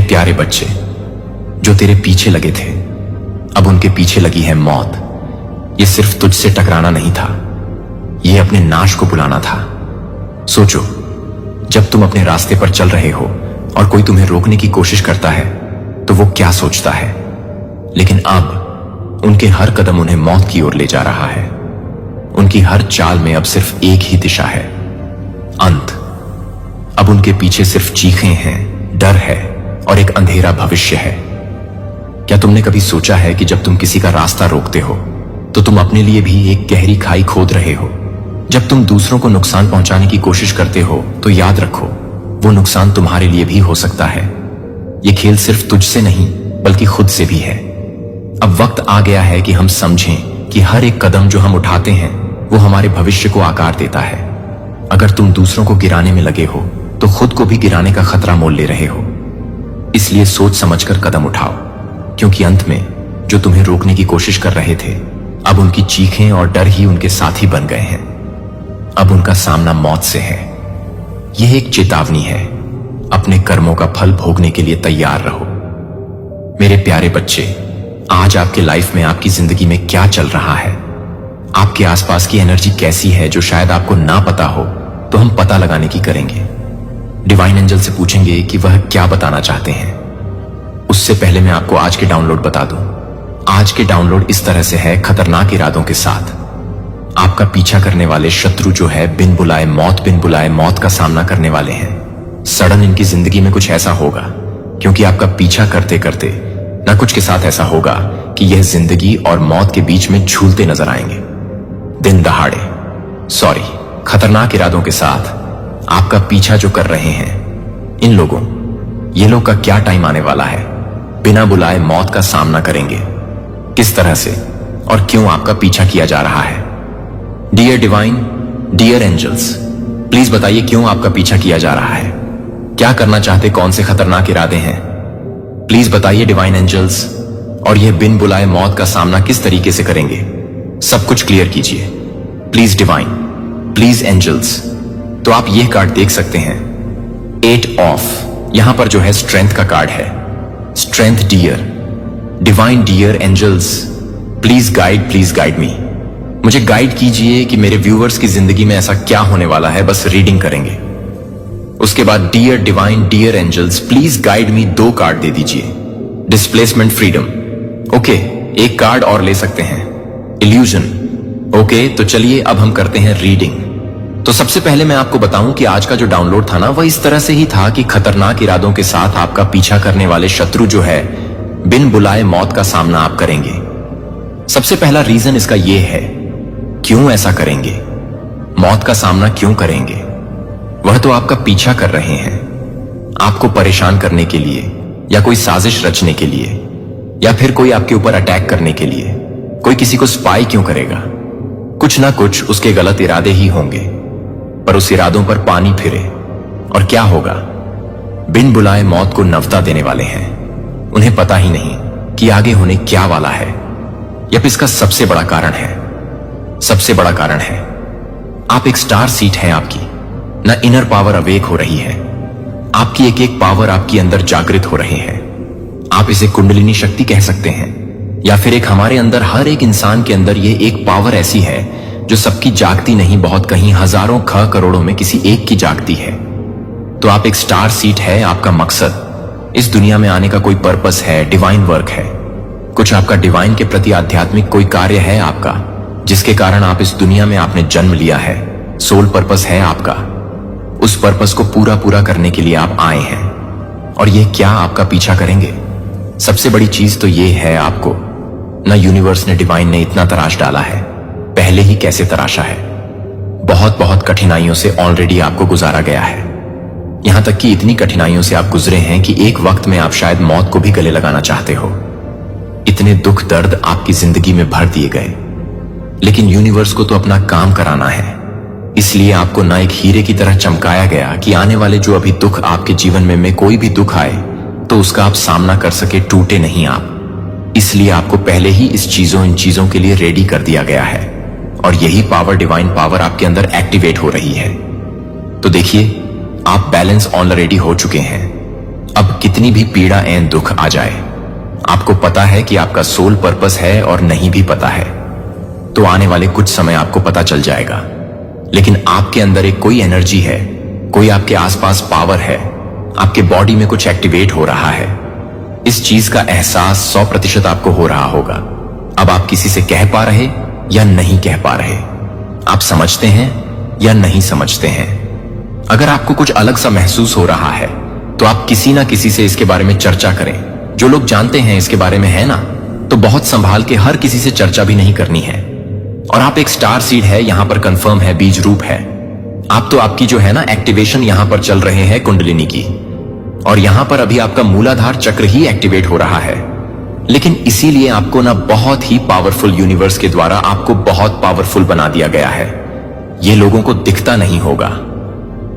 प्यारे बच्चे, जो तेरे पीछे लगे थे, अब उनके पीछे लगी है मौत। ये सिर्फ तुझसे टकराना नहीं था, ये अपने नाश को बुलाना था। सोचो, जब तुम अपने रास्ते पर चल रहे हो और कोई तुम्हें रोकने की कोशिश करता है तो वो क्या सोचता है, लेकिन अब उनके हर कदम उन्हें मौत की ओर ले जा रहा है। उनकी हर चाल में अब सिर्फ एक ही दिशा है, अंत। अब उनके पीछे सिर्फ चीखें हैं, डर है और एक अंधेरा भविष्य है। क्या तुमने कभी सोचा है कि जब तुम किसी का रास्ता रोकते हो तो तुम अपने लिए भी एक गहरी खाई खोद रहे हो? जब तुम दूसरों को नुकसान पहुंचाने की कोशिश करते हो तो याद रखो, वो नुकसान तुम्हारे लिए भी हो सकता है। ये खेल सिर्फ तुझसे नहीं बल्कि खुद से भी है। अब वक्त आ गया है कि हम समझें कि हर एक कदम जो हम उठाते हैं वो हमारे भविष्य को आकार देता है। अगर तुम दूसरों को गिराने में लगे हो तो खुद को भी गिराने का खतरा मोल ले रहे हो। इसलिए सोच समझकर कदम उठाओ, क्योंकि अंत में जो तुम्हें रोकने की कोशिश कर रहे थे, अब उनकी चीखें और डर ही उनके साथी बन गए हैं। अब उनका सामना मौत से है। यह एक चेतावनी है, अपने कर्मों का फल भोगने के लिए तैयार रहो। मेरे प्यारे बच्चे, आज आपके लाइफ में, आपकी जिंदगी में क्या चल रहा है, आपके आसपास की एनर्जी कैसी है जो शायद आपको ना पता हो, तो हम पता लगाने की करेंगे। डिवाइन एंजल से पूछेंगे कि वह क्या बताना चाहते हैं। उससे पहले मैं आपको आज के डाउनलोड बता दूं। आज के डाउनलोड इस तरह से है, खतरनाक इरादों के साथ। आपका पीछा करने वाले शत्रु जो है, बिन बुलाए मौत का सामना करने वाले हैं। सडन इनकी जिंदगी में कुछ ऐसा होगा, क्योंकि आपका पीछा करते करते ना कुछ के साथ ऐसा होगा कि यह जिंदगी और मौत के बीच में झूलते नजर आएंगे। दिन दहाड़े, खतरनाक इरादों के साथ आपका पीछा जो कर रहे हैं इन लोगों, ये लोग का क्या टाइम आने वाला है, बिना बुलाए मौत का सामना करेंगे। किस तरह से और क्यों आपका पीछा किया जा रहा है? Dear divine, dear angels, please बताइए क्यों आपका पीछा किया जा रहा है? क्या करना चाहते, कौन से खतरनाक इरादे हैं? प्लीज बताइए डिवाइन एंजल्स। और यह बिन बुलाए मौत का सामना किस तरीके से करेंगे, सब कुछ क्लियर कीजिए प्लीज डिवाइन, प्लीज एंजल्स। तो आप यह कार्ड देख सकते हैं, 8 ऑफ। यहां पर जो है स्ट्रेंथ का कार्ड है। Strength dear, divine dear angels, please guide me. मुझे गाइड कीजिए कि मेरे व्यूअर्स की जिंदगी में ऐसा क्या होने वाला है। बस रीडिंग करेंगे, उसके बाद dear divine dear angels please guide me 2 card दे दीजिए। डिस्प्लेसमेंट फ्रीडम, ओके, एक कार्ड और ले सकते हैं। Illusion, okay. तो चलिए अब हम करते हैं रीडिंग। तो सबसे पहले मैं आपको बताऊं कि आज का जो डाउनलोड था ना, वह इस तरह से ही था कि खतरनाक इरादों के साथ आपका पीछा करने वाले शत्रु जो है, बिन बुलाए मौत का सामना आप करेंगे। सबसे पहला रीजन इसका यह है, क्यों ऐसा करेंगे, मौत का सामना क्यों करेंगे? वह तो आपका पीछा कर रहे हैं, आपको परेशान करने के लिए, या कोई साजिश रचने के लिए, या फिर कोई आपके ऊपर अटैक करने के लिए। कोई किसी को स्पाई क्यों करेगा? कुछ ना कुछ उसके गलत इरादे ही होंगे, पर उस इरादों पर पानी फिरे और क्या होगा? बिन बुलाए मौत को नवता देने वाले हैं। उन्हें पता ही नहीं कि आगे होने क्या वाला है। यह इसका सबसे बड़ा कारण है, आप एक स्टार सीट हैं आपकी ना, इनर पावर अवेक हो रही है। आपकी एक एक पावर आपके अंदर जागृत हो रहे हैं। आप इसे कुंडलिनी शक्ति कह सकते हैं, या फिर एक हमारे अंदर, हर एक इंसान के अंदर ये एक पावर ऐसी है जो सबकी जागती नहीं, बहुत कहीं हजारों करोड़ों में किसी एक की जागती है। तो आप एक स्टार सीट है। आपका मकसद इस दुनिया में आने का कोई पर्पस है, डिवाइन वर्क है। कुछ आपका डिवाइन के प्रति आध्यात्मिक कोई कार्य है आपका, जिसके कारण आप इस दुनिया में आपने जन्म लिया है। सोल पर्पस है आपका। उस पर्पस को पूरा करने के लिए आप आए हैं। और ये क्या आपका पीछा करेंगे? सबसे बड़ी चीज तो ये है, आपको ना यूनिवर्स ने, डिवाइन ने इतना तराश डाला है, पहले ही कैसे तराशा है। बहुत कठिनाइयों से ऑलरेडी आपको गुजारा गया है। यहां तक कि इतनी कठिनाइयों से आप गुजरे हैं कि एक वक्त में आप शायद मौत को भी गले लगाना चाहते हो। इतने दुख दर्द आपकी जिंदगी में भर दिए गए, लेकिन यूनिवर्स को तो अपना काम कराना है। इसलिए आपको ना एक हीरे की तरह चमकाया गया कि आने वाले जो अभी दुख आपके जीवन में कोई भी दुख आए तो उसका आप सामना कर सके, टूटे नहीं आप। इसलिए आपको पहले ही इन चीजों के लिए रेडी कर दिया गया है, और यही पावर, डिवाइन पावर आपके अंदर एक्टिवेट हो रही है। तो देखिए, आप बैलेंस ऑलरेडी हो चुके हैं। अब कितनी भी पीड़ा एवं दुख आ जाए, आपको पता है कि आपका सोल पर्पस है और नहीं भी पता है तो आने वाले कुछ समय आपको पता चल जाएगा। लेकिन आपके अंदर एक कोई एनर्जी है, कोई आपके आसपास पावर है, आपके बॉडी में कुछ एक्टिवेट हो रहा है। इस चीज का एहसास 100% आपको हो रहा होगा। अब आप किसी से कह पा रहे या नहीं कह पा रहे, आप समझते हैं या नहीं समझते हैं। अगर आपको कुछ अलग सा महसूस हो रहा है तो आप किसी ना किसी से इसके बारे में चर्चा करें। जो लोग जानते हैं इसके बारे में है ना, तो बहुत संभाल के हर किसी से चर्चा भी नहीं करनी है। और आप एक स्टार सीड है, यहां पर कंफर्म है, बीज रूप है आप। तो आपकी जो है ना एक्टिवेशन यहां पर चल रहे हैं कुंडलिनी की, और यहां पर अभी आपका मूलाधार चक्र ही एक्टिवेट हो रहा है। लेकिन इसीलिए आपको ना बहुत ही पावरफुल यूनिवर्स के द्वारा आपको बहुत पावरफुल बना दिया गया है। ये लोगों को दिखता नहीं होगा,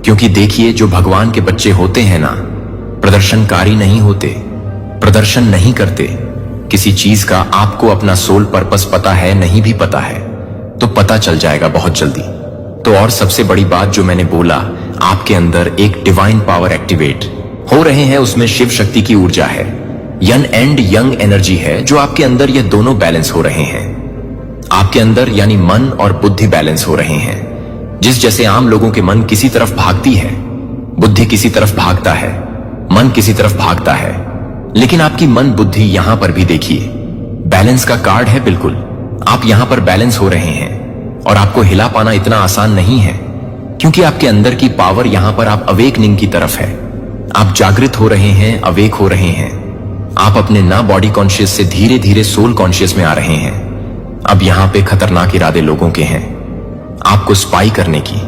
क्योंकि देखिए जो भगवान के बच्चे होते हैं ना, प्रदर्शनकारी नहीं होते, प्रदर्शन नहीं करते किसी चीज का। आपको अपना सोल पर्पस पता है, नहीं भी पता है तो पता चल जाएगा बहुत जल्दी। तो और सबसे बड़ी बात जो मैंने बोला, आपके अंदर एक डिवाइन पावर एक्टिवेट हो रहे हैं, उसमें शिव शक्ति की ऊर्जा है, यन एंड यंग एनर्जी है, जो आपके अंदर ये दोनों बैलेंस हो रहे हैं। आपके अंदर यानी मन और बुद्धि बैलेंस हो रहे हैं। जिस जैसे आम लोगों के मन किसी तरफ भागती है, बुद्धि किसी तरफ भागता है, मन किसी तरफ भागता है, लेकिन आपकी मन बुद्धि यहां पर भी देखिए बैलेंस का कार्ड है। बिल्कुल आप यहां पर बैलेंस हो रहे हैं, और आपको हिला पाना इतना आसान नहीं है, क्योंकि आपके अंदर की पावर यहां पर आप अवेकनिंग की तरफ है। आप जागृत हो रहे हैं, अवेक हो रहे हैं। आप अपने ना बॉडी कॉन्शियस से धीरे धीरे सोल कॉन्शियस में आ रहे हैं। अब यहां पे खतरनाक इरादे लोगों के हैं, आपको स्पाई करने की,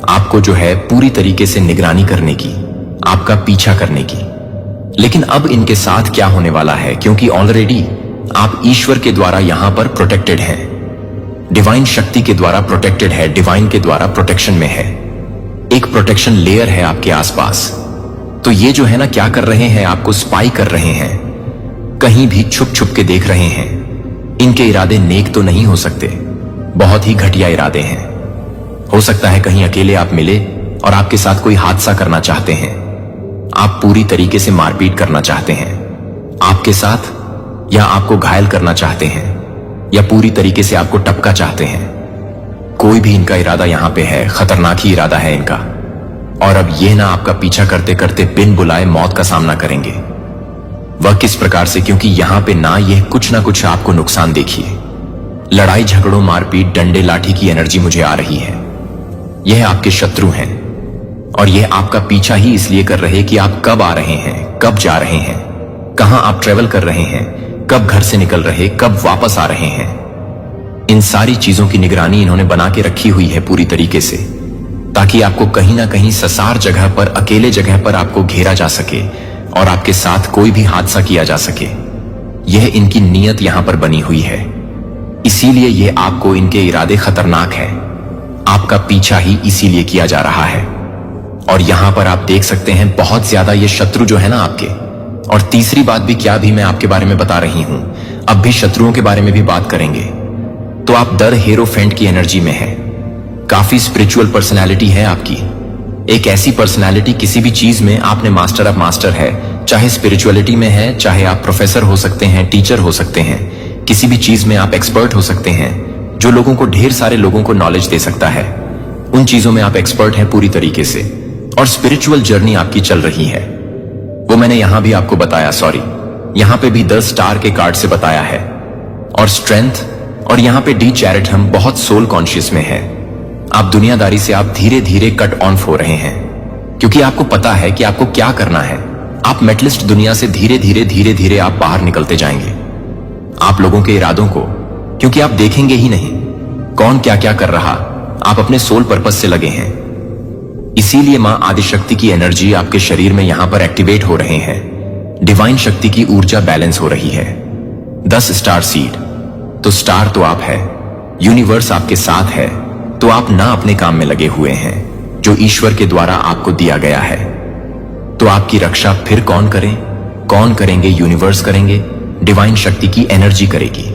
आपको जो है पूरी तरीके से निगरानी करने की, आपका पीछा करने की। लेकिन अब इनके साथ क्या होने वाला है, क्योंकि ऑलरेडी आप ईश्वर के द्वारा यहां पर प्रोटेक्टेड हैं, डिवाइन शक्ति के द्वारा प्रोटेक्टेड है, डिवाइन के द्वारा प्रोटेक्शन में है। एक प्रोटेक्शन लेयर है आपके आसपास। तो ये जो है ना क्या कर रहे हैं, आपको स्पाई कर रहे हैं, कहीं भी छुप छुप के देख रहे हैं। इनके इरादे नेक तो नहीं हो सकते, बहुत ही घटिया इरादे हैं। हो सकता है कहीं अकेले आप मिले और आपके साथ कोई हादसा करना चाहते हैं, आप पूरी तरीके से मारपीट करना चाहते हैं आपके साथ, या आपको घायल करना चाहते हैं, या पूरी तरीके से आपको टपका चाहते हैं। कोई भी इनका इरादा यहां पे है, खतरनाक ही इरादा है इनका। और अब ये ना आपका पीछा करते करते बिन बुलाए मौत का सामना करेंगे। वह किस प्रकार से, क्योंकि यहां पे ना ये कुछ ना कुछ आपको नुकसान देखिए, लड़ाई झगड़ों मारपीट डंडे लाठी की एनर्जी मुझे आ रही है। यह आपके शत्रु हैं, और यह आपका पीछा ही इसलिए कर रहे कि आप कब आ रहे हैं, कब जा रहे हैं, कहां आप ट्रेवल कर रहे हैं, कब घर से निकल रहे, कब वापस आ रहे हैं। इन सारी चीजों की निगरानी इन्होंने बना के रखी हुई है पूरी तरीके से, ताकि आपको कहीं ना कहीं ससार जगह पर, अकेले जगह पर आपको घेरा जा सके और आपके साथ कोई भी हादसा किया जा सके। यह इनकी नीयत यहां पर बनी हुई है, इसीलिए यह आपको, इनके इरादे खतरनाक है, आपका पीछा ही इसीलिए किया जा रहा है। और यहां पर आप देख सकते हैं बहुत ज्यादा ये शत्रु जो है ना आपके। और तीसरी बात भी क्या भी मैं आपके बारे में बता रही हूं, अब भी शत्रुओं के बारे में भी बात करेंगे। तो आप दर हेरोफेंट की एनर्जी में है, काफी स्पिरिचुअल पर्सनैलिटी है आपकी। एक ऐसी पर्सनैलिटी, किसी भी चीज में आपने मास्टर ऑफ मास्टर है, चाहे स्पिरिचुअलिटी में है, चाहे आप प्रोफेसर हो सकते हैं, टीचर हो सकते हैं, किसी भी चीज में आप एक्सपर्ट हो सकते हैं, जो लोगों को, ढेर सारे लोगों को नॉलेज दे सकता है। उन चीजों में आप एक्सपर्ट हैं पूरी तरीके से, और स्पिरिचुअल जर्नी आपकी चल रही है। वो मैंने यहां भी आपको बताया, सॉरी, यहां पे भी 10 स्टार के कार्ड से बताया है। और स्ट्रेंथ, और यहां पे डी चैरिटम बहुत सोल कॉन्शियस में है। आप दुनियादारी से आप धीरे धीरे कट ऑन हो रहे हैं, क्योंकि आपको पता है कि आपको क्या करना है। आप मेटलिस्ट दुनिया से धीरे धीरे आप बाहर निकलते जाएंगे, आप लोगों के इरादों को, क्योंकि आप देखेंगे ही नहीं कौन क्या क्या कर रहा, आप अपने सोल पर्पस से लगे हैं। इसीलिए मां आदिशक्ति की एनर्जी आपके शरीर में यहां पर एक्टिवेट हो रहे हैं, डिवाइन शक्ति की ऊर्जा बैलेंस हो रही है। 10 स्टार सीड, तो स्टार तो आप है, यूनिवर्स आपके साथ है, तो आप ना अपने काम में लगे हुए हैं जो ईश्वर के द्वारा आपको दिया गया है। तो आपकी रक्षा फिर कौन करें, कौन करेंगे? यूनिवर्स करेंगे, डिवाइन शक्ति की एनर्जी करेगी,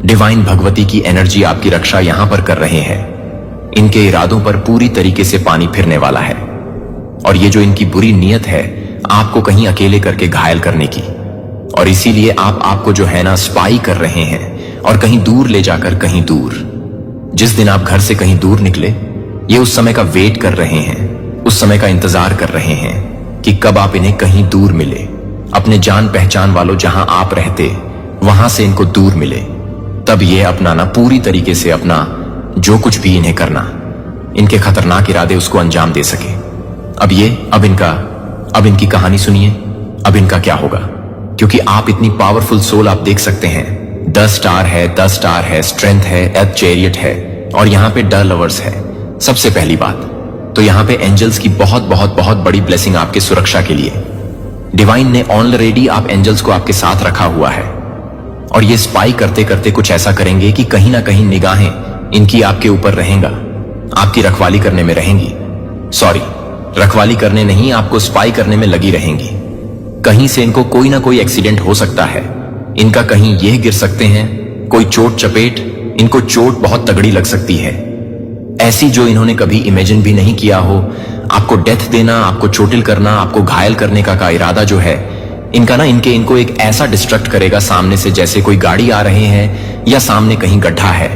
डिवाइन भगवती की एनर्जी आपकी रक्षा यहां पर कर रहे हैं। इनके इरादों पर पूरी तरीके से पानी फिरने वाला है, और ये जो इनकी बुरी नीयत है आपको कहीं अकेले करके घायल करने की। और इसीलिए आपको जो है ना स्पाई कर रहे हैं और कहीं दूर ले जाकर कहीं दूर। जिस दिन आप घर से कहीं दूर निकले, ये उस समय का वेट कर रहे हैं, उस समय का इंतजार कर रहे हैं कि कब आप इन्हें कहीं दूर मिले, अपने जान पहचान वालों जहां आप रहते वहां से इनको दूर मिले। तब ये अपनाना पूरी तरीके से अपना जो कुछ भी इन्हें करना, इनके खतरनाक इरादे उसको अंजाम दे सके। अब इनकी कहानी सुनिए। अब इनका क्या होगा, क्योंकि आप इतनी पावरफुल सोल आप देख सकते हैं। 10 स्टार है, स्ट्रेंथ है, एर्थ चैरियट है और यहाँ पे डर लवर्स है। सबसे पहली बात तो यहाँ पे एंजल्स की बहुत बहुत बहुत बड़ी ब्लेसिंग आपके सुरक्षा के लिए। डिवाइन ने ऑलरेडी आप एंजल्स को आपके साथ रखा हुआ है और ये स्पाई करते करते कुछ ऐसा करेंगे कि कहीं ना कहीं निगाहें इनकी आपके ऊपर रहेंगा, आपकी रखवाली करने में रहेंगी। सॉरी, रखवाली करने नहीं, आपको स्पाई करने में लगी रहेंगी। कहीं से इनको कोई ना कोई एक्सीडेंट हो सकता है, इनका कहीं ये गिर सकते हैं, कोई चोट चपेट, इनको चोट बहुत तगड़ी लग सकती है, ऐसी जो इन्होंने कभी इमेजिन भी नहीं किया हो। आपको डेथ देना, आपको चोटिल करना, आपको घायल करने का इरादा जो है इनका ना, इनको एक ऐसा डिस्ट्रक्ट करेगा सामने से, जैसे कोई गाड़ी आ रहे हैं या सामने कहीं गड्ढा है।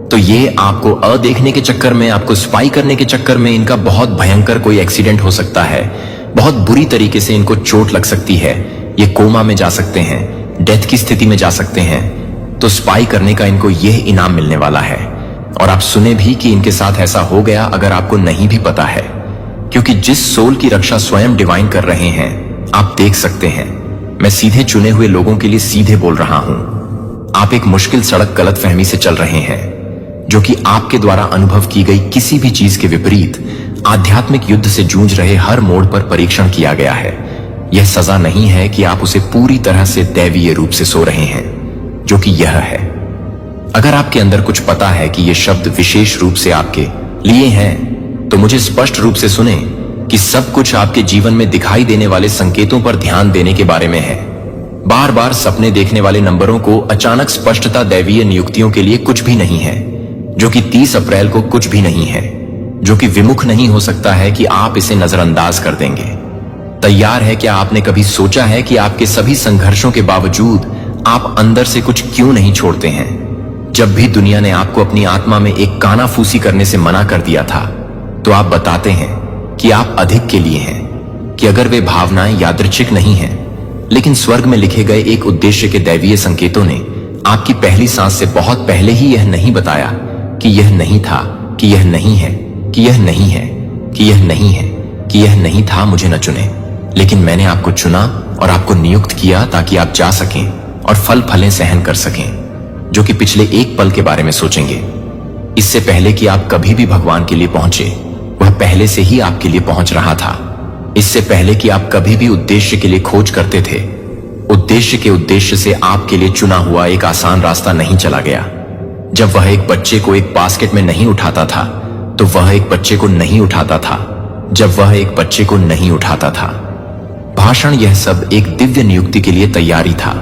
तो ये आपको अदेखने के चक्कर में, आपको स्पाई करने के चक्कर में इनका बहुत भयंकर कोई एक्सीडेंट हो सकता है, बहुत बुरी तरीके से इनको चोट लग सकती है, ये कोमा में जा सकते हैं, डेथ की स्थिति में जा सकते हैं। तो स्पाई करने का इनको यह इनाम मिलने वाला है। और आप सुने भी कि इनके साथ ऐसा हो गया, अगर आपको नहीं भी पता है, क्योंकि जिस सोल की रक्षा स्वयं डिवाइन कर रहे हैं आप देख सकते हैं। मैं सीधे चुने हुए लोगों के लिए सीधे बोल रहा हूं। आप एक मुश्किल सड़क गलतफहमी से चल रहे हैं, जो कि आपके द्वारा अनुभव की गई किसी भी चीज के विपरीत आध्यात्मिक युद्ध से जूझ रहे हर मोड़ पर परीक्षण किया गया है। यह सजा नहीं है कि आप उसे पूरी तरह से दैवीय रूप से सो रहे हैं, जो कि यह है। अगर आपके अंदर कुछ पता है कि ये शब्द विशेष रूप से आपके लिए हैं, तो मुझे स्पष्ट रूप से सुने कि सब कुछ आपके जीवन में दिखाई देने वाले संकेतों पर ध्यान देने के बारे में है। बार बार सपने देखने वाले नंबरों को अचानक स्पष्टता दैवीय नियुक्तियों के लिए कुछ भी नहीं है, जो कि 30 अप्रैल को कुछ भी नहीं है, जो कि विमुख नहीं हो सकता है कि आप इसे नजरअंदाज कर देंगे। तैयार है? क्या आपने कभी सोचा है कि आपके सभी संघर्षों के बावजूद आप अंदर से कुछ क्यों नहीं छोड़ते हैं? जब भी दुनिया ने आपको अपनी आत्मा में एक कानाफूसी करने से मना कर दिया था, तो आप बताते हैं कि आप अधिक के लिए हैं, कि अगर वे भावनाएं यादृच्छिक नहीं हैं, लेकिन स्वर्ग में लिखे गए एक उद्देश्य के दैवीय संकेतों ने आपकी पहली सांस से बहुत पहले ही यह नहीं बताया कि यह नहीं था, कि यह नहीं है, कि यह नहीं है, कि यह नहीं है, कि यह नहीं था, मुझे न चुने, लेकिन मैंने आपको चुना और आपको नियुक्त किया ताकि आप जा सकें और फल फलें सहन कर सकें, जो कि पिछले एक पल के बारे में सोचेंगे। इससे पहले कि आप कभी भी भगवान के लिए पहुंचे, वह पहले से ही आपके लिए पहुंच रहा था। इससे पहले कि आप कभी भी उद्देश्य के लिए खोज करते थे, उद्देश्य के उद्देश्य से आपके लिए चुना हुआ एक आसान रास्ता नहीं चला गया। जब वह एक बच्चे को एक बास्केट में नहीं उठाता था, तो वह एक बच्चे को नहीं उठाता था, जब वह एक बच्चे को नहीं उठाता था। भाषण, यह सब एक दिव्य नियुक्ति के लिए तैयारी था,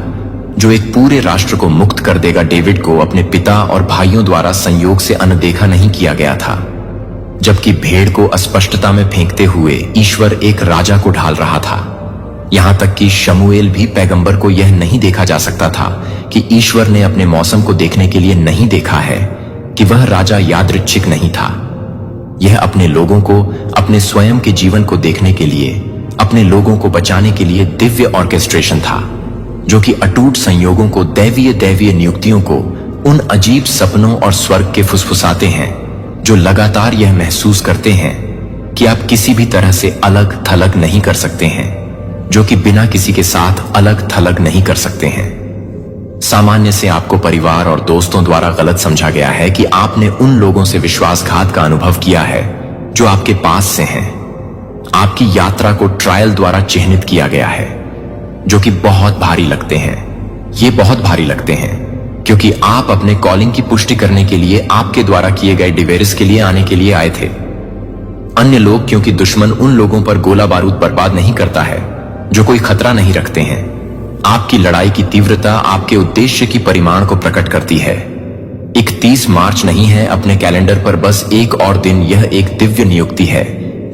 जो एक पूरे राष्ट्र को मुक्त कर देगा। डेविड को अपने पिता और भाइयों द्वारा संयोग से अनदेखा नहीं किया गया था, जबकि भेड़ को अस्पष्टता में फेंकते हुए ईश्वर एक राजा को ढाल रहा था। यहां तक कि शमूएल भी पैगंबर को यह नहीं देखा जा सकता था कि ईश्वर ने अपने मौसम को देखने के लिए नहीं देखा है, कि वह राजा यादृच्छिक नहीं था। यह अपने लोगों को अपने स्वयं के जीवन को देखने के लिए, अपने लोगों को बचाने के लिए दिव्य ऑर्केस्ट्रेशन था, जो कि अटूट संयोगों को, दैवीय नियुक्तियों को, उन अजीब सपनों और स्वर्ग के फुसफुसाते हैं जो लगातार यह महसूस करते हैं कि आप किसी भी तरह से अलग थलग नहीं कर सकते हैं, जो कि बिना किसी के साथ अलग थलग नहीं कर सकते हैं। सामान्य से आपको परिवार और दोस्तों द्वारा गलत समझा गया है कि आपने उन लोगों से विश्वासघात का अनुभव किया है जो आपके पास से हैं। आपकी यात्रा को ट्रायल द्वारा चिह्नित किया गया है, जो कि बहुत भारी लगते हैं। ये बहुत भारी लगते हैं क्योंकि आप अपने कॉलिंग की पुष्टि करने के लिए आपके द्वारा किए गए डिवेरिस के लिए आने के लिए आए थे। अन्य लोग, क्योंकि दुश्मन उन लोगों पर गोला बारूद बर्बाद नहीं करता है जो कोई खतरा नहीं रखते हैं। आपकी लड़ाई की तीव्रता आपके उद्देश्य की परिमाण को प्रकट करती है। 31 मार्च नहीं है अपने कैलेंडर पर बस एक और दिन। यह एक दिव्य नियुक्ति है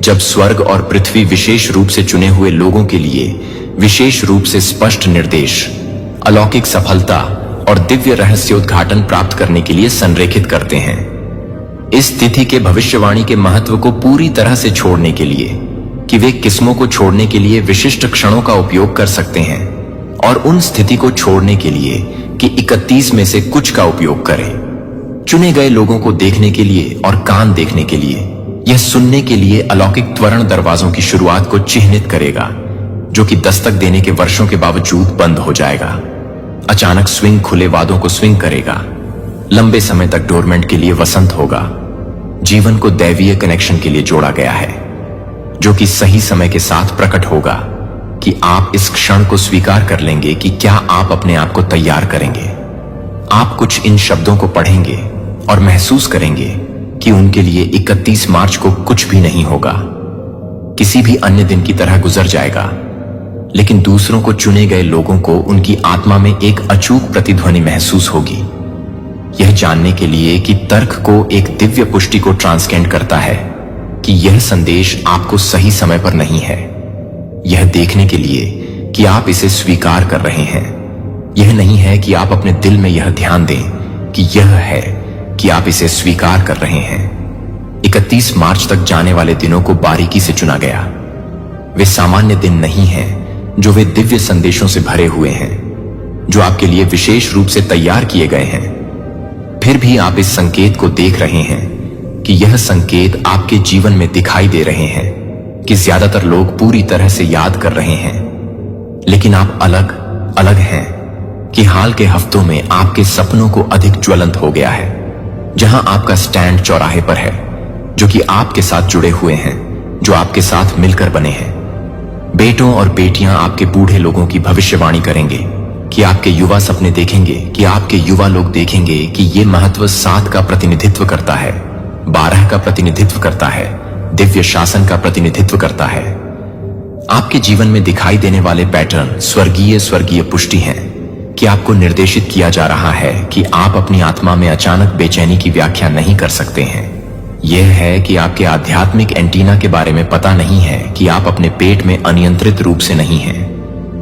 जब स्वर्ग और पृथ्वी विशेष रूप से चुने हुए लोगों के लिए विशेष रूप से स्पष्ट निर्देश, अलौकिक सफलता और दिव्य रहस्योद्घाटन प्राप्त करने के लिए संरेखित करते हैं। इस तिथि के भविष्यवाणी के महत्व को पूरी तरह से छोड़ने के लिए कि वे किस्मों को छोड़ने के लिए विशिष्ट क्षणों का उपयोग कर सकते हैं और उन स्थिति को छोड़ने के लिए कि 31 में से कुछ का उपयोग करें। चुने गए लोगों को देखने के लिए और कान देखने के लिए, यह सुनने के लिए अलौकिक त्वरण दरवाजों की शुरुआत को चिह्नित करेगा, जो कि दस्तक देने के वर्षों के बावजूद बंद हो जाएगा। अचानक स्विंग खुले वादों को स्विंग करेगा। लंबे समय तक डोरमेंट के लिए वसंत होगा। जीवन को दैवीय कनेक्शन के लिए जोड़ा गया है, जो कि सही समय के साथ प्रकट होगा कि आप इस क्षण को स्वीकार कर लेंगे कि क्या आप अपने आप को तैयार करेंगे। आप कुछ इन शब्दों को पढ़ेंगे और महसूस करेंगे कि उनके लिए 31 मार्च को कुछ भी नहीं होगा, किसी भी अन्य दिन की तरह गुजर जाएगा, लेकिन दूसरों को, चुने गए लोगों को उनकी आत्मा में एक अचूक प्रतिध्वनि महसूस होगी। यह जानने के लिए कि तर्क को एक दिव्य पुष्टि को ट्रांसकेंड करता है कि यह संदेश आपको सही समय पर नहीं है। यह देखने के लिए कि आप इसे स्वीकार कर रहे हैं। यह नहीं है कि आप अपने दिल में यह ध्यान दें कि यह है कि आप इसे स्वीकार कर रहे हैं। 31 मार्च तक जाने वाले दिनों को बारीकी से चुना गया। वे सामान्य दिन नहीं हैं, जो वे दिव्य संदेशों से भरे हुए हैं, जो आपके लिए विशेष रूप से तैयार किए गए हैं। फिर भी आप इस संकेत को देख रहे हैं कि यह संकेत आपके जीवन में दिखाई दे रहे हैं कि ज्यादातर लोग पूरी तरह से याद कर रहे हैं, लेकिन आप अलग अलग हैं कि हाल के हफ्तों में आपके सपनों को अधिक ज्वलंत हो गया है, जहां आपका स्टैंड चौराहे पर है, जो कि आपके साथ जुड़े हुए हैं, जो आपके साथ मिलकर बने हैं। बेटों और बेटियां आपके बूढ़े लोगों की भविष्यवाणी करेंगे कि आपके युवा सपने देखेंगे, कि आपके युवा लोग देखेंगे कि ये महत्व 7 का प्रतिनिधित्व करता है, 12 का प्रतिनिधित्व करता है, दिव्य शासन का प्रतिनिधित्व करता है। आपके जीवन में दिखाई देने वाले पैटर्न स्वर्गीय पुष्टि हैं कि आपको निर्देशित किया जा रहा है कि आप अपनी आत्मा में अचानक बेचैनी की व्याख्या नहीं कर सकते हैं। यह है कि आपके आध्यात्मिक एंटीना के बारे में पता नहीं है कि आप अपने पेट में अनियंत्रित रूप से नहीं हैं।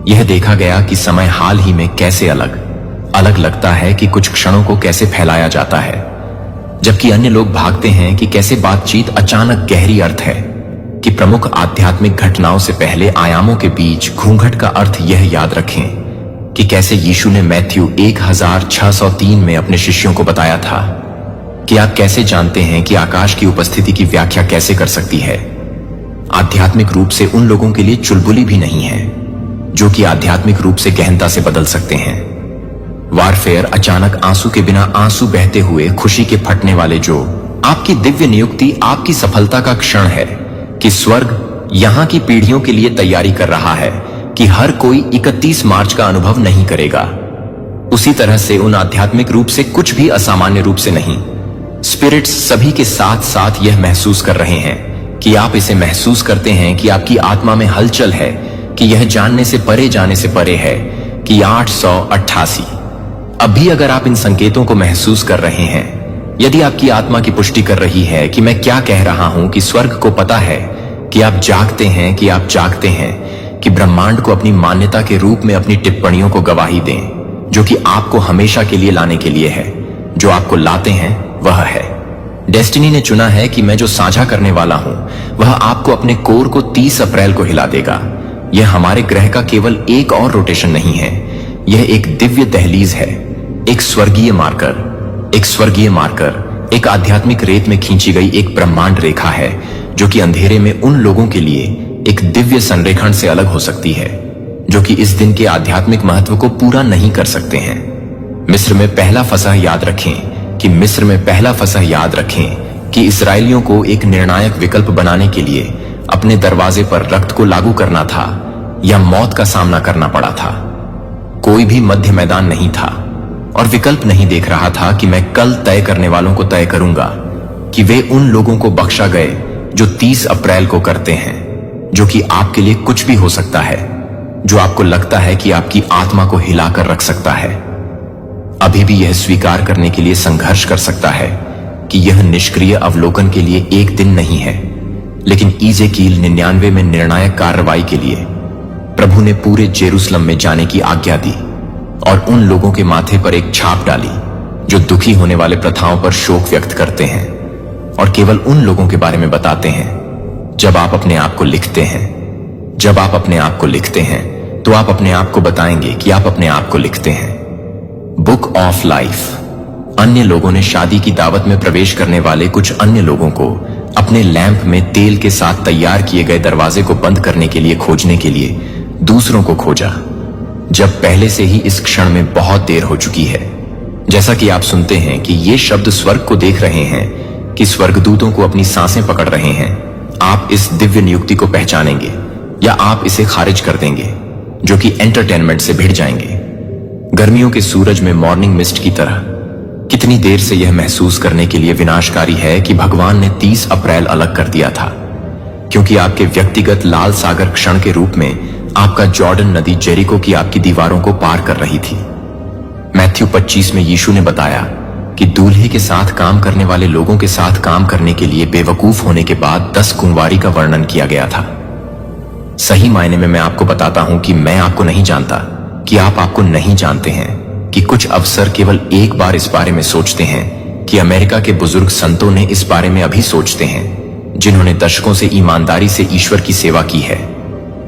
यह देखा गया कि समय हाल ही में कैसे अलग अलग लगता है, कि कुछ क्षणों को कैसे फैलाया जाता है, जबकि अन्य लोग भागते हैं, कि कैसे बातचीत अचानक गहरी अर्थ है, कि प्रमुख आध्यात्मिक घटनाओं से पहले आयामों के बीच घूंघट का अर्थ। यह याद रखें कि कैसे यीशु ने मैथ्यू 1603 में अपने शिष्यों को बताया था कि आप कैसे जानते हैं कि आकाश की उपस्थिति की व्याख्या कैसे कर सकती है। आध्यात्मिक रूप से उन लोगों के लिए चुलबुली भी नहीं है जो कि आध्यात्मिक रूप से गहनता से बदल सकते हैं। वारफेयर अचानक आंसू के बिना आंसू बहते हुए खुशी के फटने वाले, जो आपकी दिव्य नियुक्ति, आपकी सफलता का क्षण है कि स्वर्ग यहां की पीढ़ियों के लिए तैयारी कर रहा है कि हर कोई 31 मार्च का अनुभव नहीं करेगा। उसी तरह से उन आध्यात्मिक रूप से कुछ भी असामान्य रूप से नहीं। स्पिरिट्स सभी के साथ साथ यह महसूस कर रहे हैं कि आप इसे महसूस करते हैं कि आपकी आत्मा में हलचल है, कि यह जानने से परे जाने से परे है कि 888। अब भी अगर आप इन संकेतों को महसूस कर रहे हैं, यदि आपकी आत्मा की पुष्टि कर रही है कि मैं क्या कह रहा हूं, कि स्वर्ग को पता है कि आप जागते हैं, कि आप जागते हैं, कि ब्रह्मांड को अपनी मान्यता के रूप में अपनी टिप्पणियों को गवाही दें, जो कि आपको हमेशा के लिए लाने के लिए है। जो आपको लाते हैं वह है। डेस्टिनी ने चुना है कि मैं जो साझा करने वाला हूं वह आपको अपने कोर को 30 अप्रैल को हिला देगा। यह हमारे ग्रह का केवल एक और रोटेशन नहीं है, यह एक दिव्य दहलीज है, एक स्वर्गीय मार्कर, एक आध्यात्मिक रेत में खींची गई एक ब्रह्मांड रेखा है, जो कि अंधेरे में उन लोगों के लिए एक दिव्य संरेखण से अलग हो सकती है, जो कि इस दिन के आध्यात्मिक महत्व को पूरा नहीं कर सकते हैं। मिस्र में पहला फसह याद रखें कि इस्राएलियों को एक निर्णायक विकल्प बनाने के लिए अपने दरवाजे पर रक्त को लागू करना था या मौत का सामना करना पड़ा था। कोई भी मध्य मैदान नहीं था और विकल्प नहीं देख रहा था कि मैं कल तय करने वालों को तय करूंगा कि वे उन लोगों को बख्शा गए जो 30 अप्रैल को करते हैं, जो कि आपके लिए कुछ भी हो सकता है, जो आपको लगता है कि आपकी आत्मा को हिलाकर रख सकता है। अभी भी यह स्वीकार करने के लिए संघर्ष कर सकता है कि यह निष्क्रिय अवलोकन के लिए एक दिन नहीं है, लेकिन इज़ेकील 99 में निर्णायक कार्रवाई के लिए प्रभु ने पूरे जेरूसलम में जाने की आज्ञा दी और उन लोगों के माथे पर एक छाप डाली जो दुखी होने वाले प्रथाओं पर शोक व्यक्त करते हैं और केवल उन लोगों के बारे में बताते हैं। जब आप अपने आप को लिखते हैं, जब आप अपने आप को लिखते हैं, तो आप अपने आप को बताएंगे कि आप अपने आप को लिखते हैं। Book of life. अन्य लोगों ने शादी की दावत में प्रवेश करने वाले कुछ अन्य लोगों को अपने लैंप में तेल के साथ तैयार किए गए दरवाजे को बंद करने के लिए खोजने के लिए दूसरों को खोजा, जब पहले से ही इस क्षण में बहुत देर हो चुकी है। जैसा कि आप सुनते हैं कि ये शब्द स्वर्ग को देख रहे हैं कि स्वर्गदूतों को अपनी सांसें पकड़ रहे हैं, आप इस दिव्य नियुक्ति को पहचानेंगे या आप इसे खारिज कर देंगे, जो कि एंटरटेनमेंट से भिड़ जाएंगे। गर्मियों के सूरज में मॉर्निंग मिस्ट की तरह कितनी देर से यह महसूस करने के लिए विनाशकारी है कि भगवान ने 30 अप्रैल अलग कर दिया था, क्योंकि आपके व्यक्तिगत लाल सागर क्षण के रूप में आपका जॉर्डन नदी जेरिको की आपकी दीवारों को पार कर रही थी। मैथ्यू 25 में यीशु ने बताया कि दूल्हे के साथ काम करने वाले लोगों के साथ काम करने के लिए बेवकूफ होने के बाद 10 कुंवारी का वर्णन किया गया था। सही मायने में मैं आपको बताता हूं कि मैं आपको नहीं जानता, कि आप आपको नहीं जानते हैं, कि कुछ अफसर केवल एक बार इस बारे में सोचते हैं, कि अमेरिका के बुजुर्ग संतों ने इस बारे में अभी सोचते हैं, जिन्होंने दशकों से ईमानदारी से ईश्वर की सेवा की है।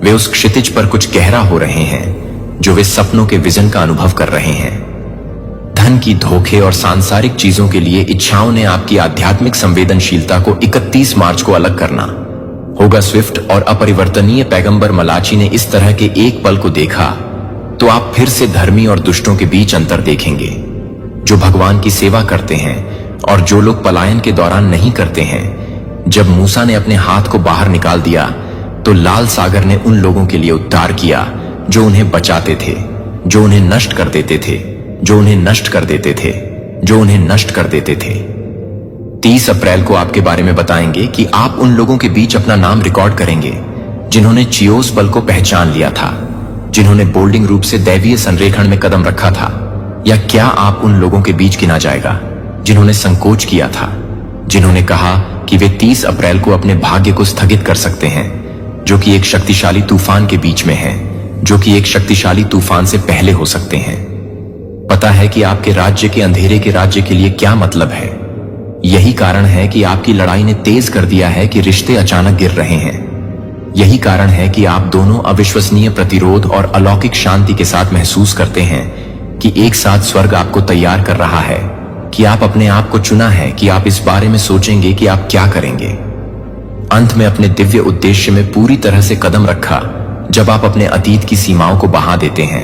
वे उस क्षितिज पर कुछ गहरा हो रहे हैं जो वे सपनों के विजन का अनुभव कर रहे हैं। धन की धोखे और सांसारिक चीजों के लिए इच्छाओं ने आपकी आध्यात्मिक संवेदनशीलता को 31 मार्च को अलग करना होगा। स्विफ्ट और अपरिवर्तनीय पैगंबर मलाची ने इस तरह के एक पल को देखा, तो आप फिर से धर्मी और दुष्टों के बीच अंतर देखेंगे, जो भगवान की सेवा करते हैं और जो लोग पलायन के दौरान नहीं करते हैं। जब मूसा ने अपने हाथ को बाहर निकाल दिया तो लाल सागर ने उन लोगों के लिए उद्धार किया जो उन्हें बचाते थे, जो उन्हें नष्ट कर देते थे, जो उन्हें नष्ट कर देते थे, जो उन्हें नष्ट कर देते थे। 30 अप्रैल को आपके बारे में बताएंगे कि आप उन लोगों के बीच अपना नाम रिकॉर्ड करेंगे जिन्होंने चियोस पल को पहचान लिया था, जिन्होंने बोल्डिंग रूप से दैवीय संरेखण में कदम रखा था। या क्या आप उन लोगों के बीच गिना जाएगा जिन्होंने संकोच किया था, जिन्होंने कहा कि वे 30 अप्रैल को अपने भाग्य को स्थगित कर सकते हैं, जो कि एक शक्तिशाली तूफान के बीच में है, जो कि एक शक्तिशाली तूफान से पहले हो सकते हैं। पता है कि आपके राज्य के अंधेरे के राज्य के लिए क्या मतलब है। यही कारण है कि आपकी लड़ाई ने तेज कर दिया है कि रिश्ते अचानक गिर रहे हैं। यही कारण है कि आप दोनों अविश्वसनीय प्रतिरोध और अलौकिक शांति के साथ महसूस करते हैं कि एक साथ स्वर्ग आपको तैयार कर रहा है, कि आप अपने आप को चुना है, कि आप इस बारे में सोचेंगे कि आप क्या करेंगे। अंत में अपने दिव्य उद्देश्य में पूरी तरह से कदम रखा जब आप अपने अतीत की सीमाओं को बहा देते हैं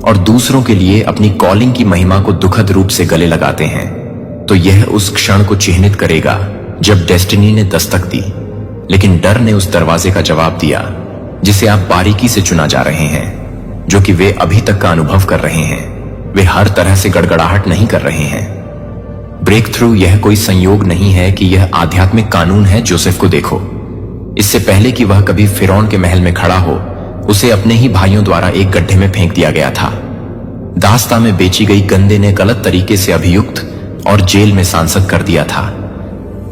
और दूसरों के लिए अपनी कॉलिंग की महिमा को दुखद रूप से गले लगाते हैं, तो यह उस क्षण को चिन्हित करेगा जब डेस्टिनी ने दस्तक दी, लेकिन डर ने उस दरवाजे का जवाब दिया जिसे आप बारीकी से चुना जा रहे हैं, जो कि वे अभी तक का अनुभव कर रहे हैं। वे हर तरह से गड़गड़ाहट नहीं कर रहे हैं। ब्रेक थ्रू यह कोई संयोग नहीं है कि यह आध्यात्मिक कानून है। जोसेफ को देखो, इससे पहले कि वह कभी फिरौन के महल में खड़ा हो, उसे अपने ही भाइयों द्वारा एक गड्ढे में फेंक दिया गया था। दास्ता में बेची गई गंदे ने गलत तरीके से अभियुक्त और जेल में सांसद कर दिया था,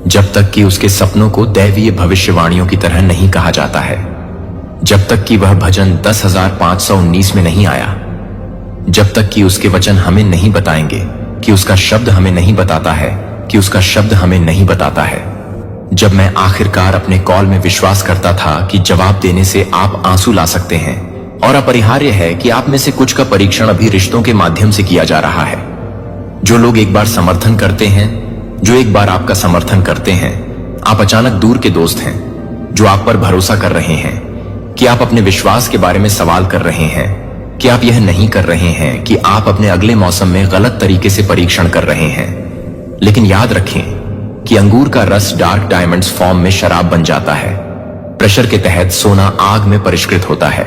जब तक कि उसके सपनों को दैवीय भविष्यवाणियों की तरह नहीं कहा जाता है, जब तक कि वह भजन 10,519 में नहीं आया, जब तक कि उसके वचन हमें नहीं बताएंगे कि उसका शब्द हमें नहीं बताता है, कि उसका शब्द हमें नहीं बताता है। जब मैं आखिरकार अपने कॉल में विश्वास करता था कि जवाब देने से आप आंसू ला सकते हैं और अपरिहार्य है कि आप में से कुछ का परीक्षण अभी रिश्तों के माध्यम से किया जा रहा है। जो लोग एक बार समर्थन करते हैं, जो एक बार आपका समर्थन करते हैं, आप अचानक दूर के दोस्त हैं जो आप पर भरोसा कर रहे हैं, कि आप अपने विश्वास के बारे में सवाल कर रहे हैं, कि आप यह नहीं कर रहे हैं कि आप अपने अगले मौसम में गलत तरीके से परीक्षण कर रहे हैं। लेकिन याद रखें कि अंगूर का रस डार्क डायमंड्स फॉर्म में शराब बन जाता है। प्रेशर के तहत सोना आग में परिष्कृत होता है।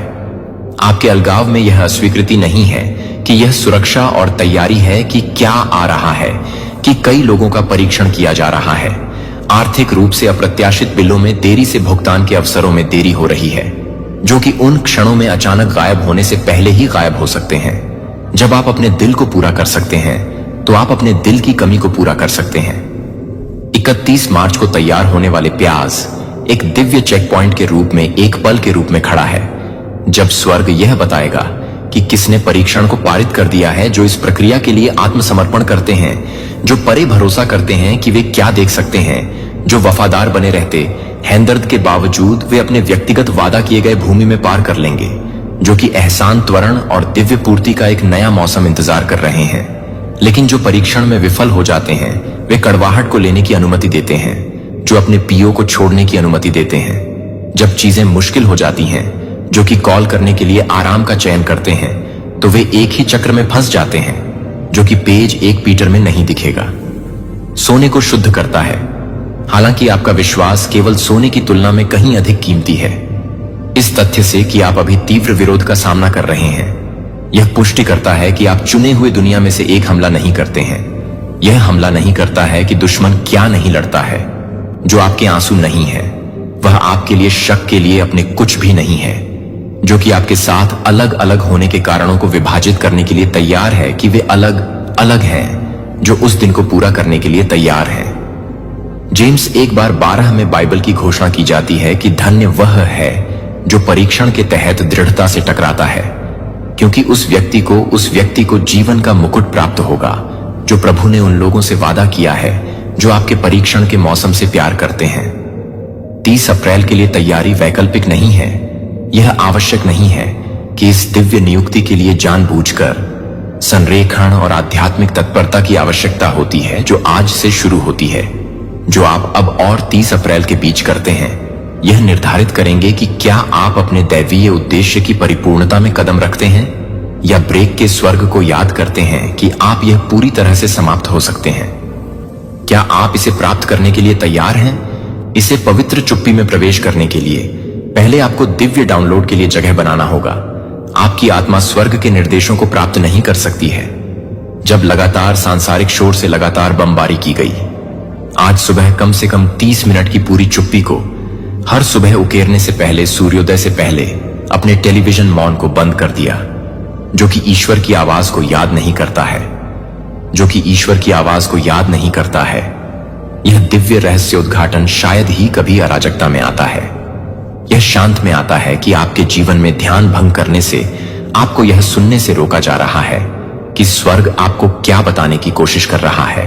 आपके अलगाव में यह अस्वीकृति नहीं है कि यह सुरक्षा और तैयारी है कि क्या आ रहा है, कि कई लोगों का परीक्षण किया जा रहा है। आर्थिक रूप से अप्रत्याशित बिलों में देरी से भुगतान के अवसरों में देरी हो रही है, जो कि उन क्षणों में अचानक गायब होने से पहले ही गायब हो सकते हैं। जब आप अपने दिल को पूरा कर सकते हैं, तो आप अपने दिल की कमी को पूरा कर सकते हैं। 31 मार्च को तैयार होने वाले प्याज एक दिव्य चेक पॉइंट के रूप में, एक पल के रूप में खड़ा है, जब स्वर्ग यह बताएगा कि किसने परीक्षण को पारित कर दिया है, जो इस प्रक्रिया के लिए आत्मसमर्पण करते हैं, जो परे भरोसा करते हैं कि वे क्या देख सकते हैं, जो वफादार बने रहते हैं दर्द के बावजूद वे अपने व्यक्तिगत वादा किए गए भूमि में पार कर लेंगे, जो कि एहसान त्वरण और दिव्य पूर्ति का एक नया मौसम इंतजार कर रहे हैं। लेकिन जो परीक्षण में विफल हो जाते हैं वे कड़वाहट को लेने की अनुमति देते हैं, जो अपने पीओ को छोड़ने की अनुमति देते हैं। जब चीजें मुश्किल हो जाती हैं, जो कि कॉल करने के लिए आराम का चयन करते हैं, तो वे एक ही चक्र में फंस जाते हैं, जो कि पेज 1 पीटर में नहीं दिखेगा। सोने को शुद्ध करता है, हालांकि आपका विश्वास केवल सोने की तुलना में कहीं अधिक कीमती है। इस तथ्य से कि आप अभी तीव्र विरोध का सामना कर रहे हैं, यह पुष्टि करता है कि आप चुने हुए दुनिया में से एक हमला नहीं करते हैं। यह हमला नहीं करता है कि दुश्मन क्या नहीं लड़ता है, जो आपके आंसू नहीं है, वह आपके लिए शक के लिए अपने कुछ भी नहीं है, जो कि आपके साथ अलग अलग होने के कारणों को विभाजित करने के लिए तैयार है कि वे अलग अलग हैं, जो उस दिन को पूरा करने के लिए तैयार हैं। जेम्स 1:12 में बाइबल की घोषणा की जाती है कि धन्य वह है जो परीक्षण के तहत दृढ़ता से टकराता है, क्योंकि उस व्यक्ति को जीवन का मुकुट प्राप्त होगा, जो प्रभु ने उन लोगों से वादा किया है जो आपके परीक्षण के मौसम से प्यार करते हैं। 30 अप्रैल के लिए तैयारी वैकल्पिक नहीं है। यह आवश्यक नहीं है कि इस दिव्य नियुक्ति के लिए जानबूझकर संरेखण और आध्यात्मिक तत्परता की आवश्यकता होती है, जो आज से शुरू होती है, जो आप अब और 30 अप्रैल के बीच करते हैं। यह निर्धारित करेंगे कि क्या आप अपने दैवीय उद्देश्य की परिपूर्णता में कदम रखते हैं, या ब्रेक के स्वर्ग को याद करते हैं कि आप यह पूरी तरह से समाप्त हो सकते हैं। क्या आप इसे प्राप्त करने के लिए तैयार हैं? इसे पवित्र चुप्पी में प्रवेश करने के लिए पहले आपको दिव्य डाउनलोड के लिए जगह बनाना होगा। आपकी आत्मा स्वर्ग के निर्देशों को प्राप्त नहीं कर सकती है जब लगातार सांसारिक शोर से लगातार बमबारी की गई। आज सुबह कम से कम 30 मिनट की पूरी चुप्पी को हर सुबह उकेरने से पहले, सूर्योदय से पहले अपने टेलीविजन मौन को बंद कर दिया, जो कि ईश्वर की आवाज को याद नहीं करता है, जो कि ईश्वर की आवाज को याद नहीं करता है। यह दिव्य रहस्य उद्घाटन शायद ही कभी अराजकता में आता है। यह शांत में आता है कि आपके जीवन में ध्यान भंग करने से आपको यह सुनने से रोका जा रहा है कि स्वर्ग आपको क्या बताने की कोशिश कर रहा है,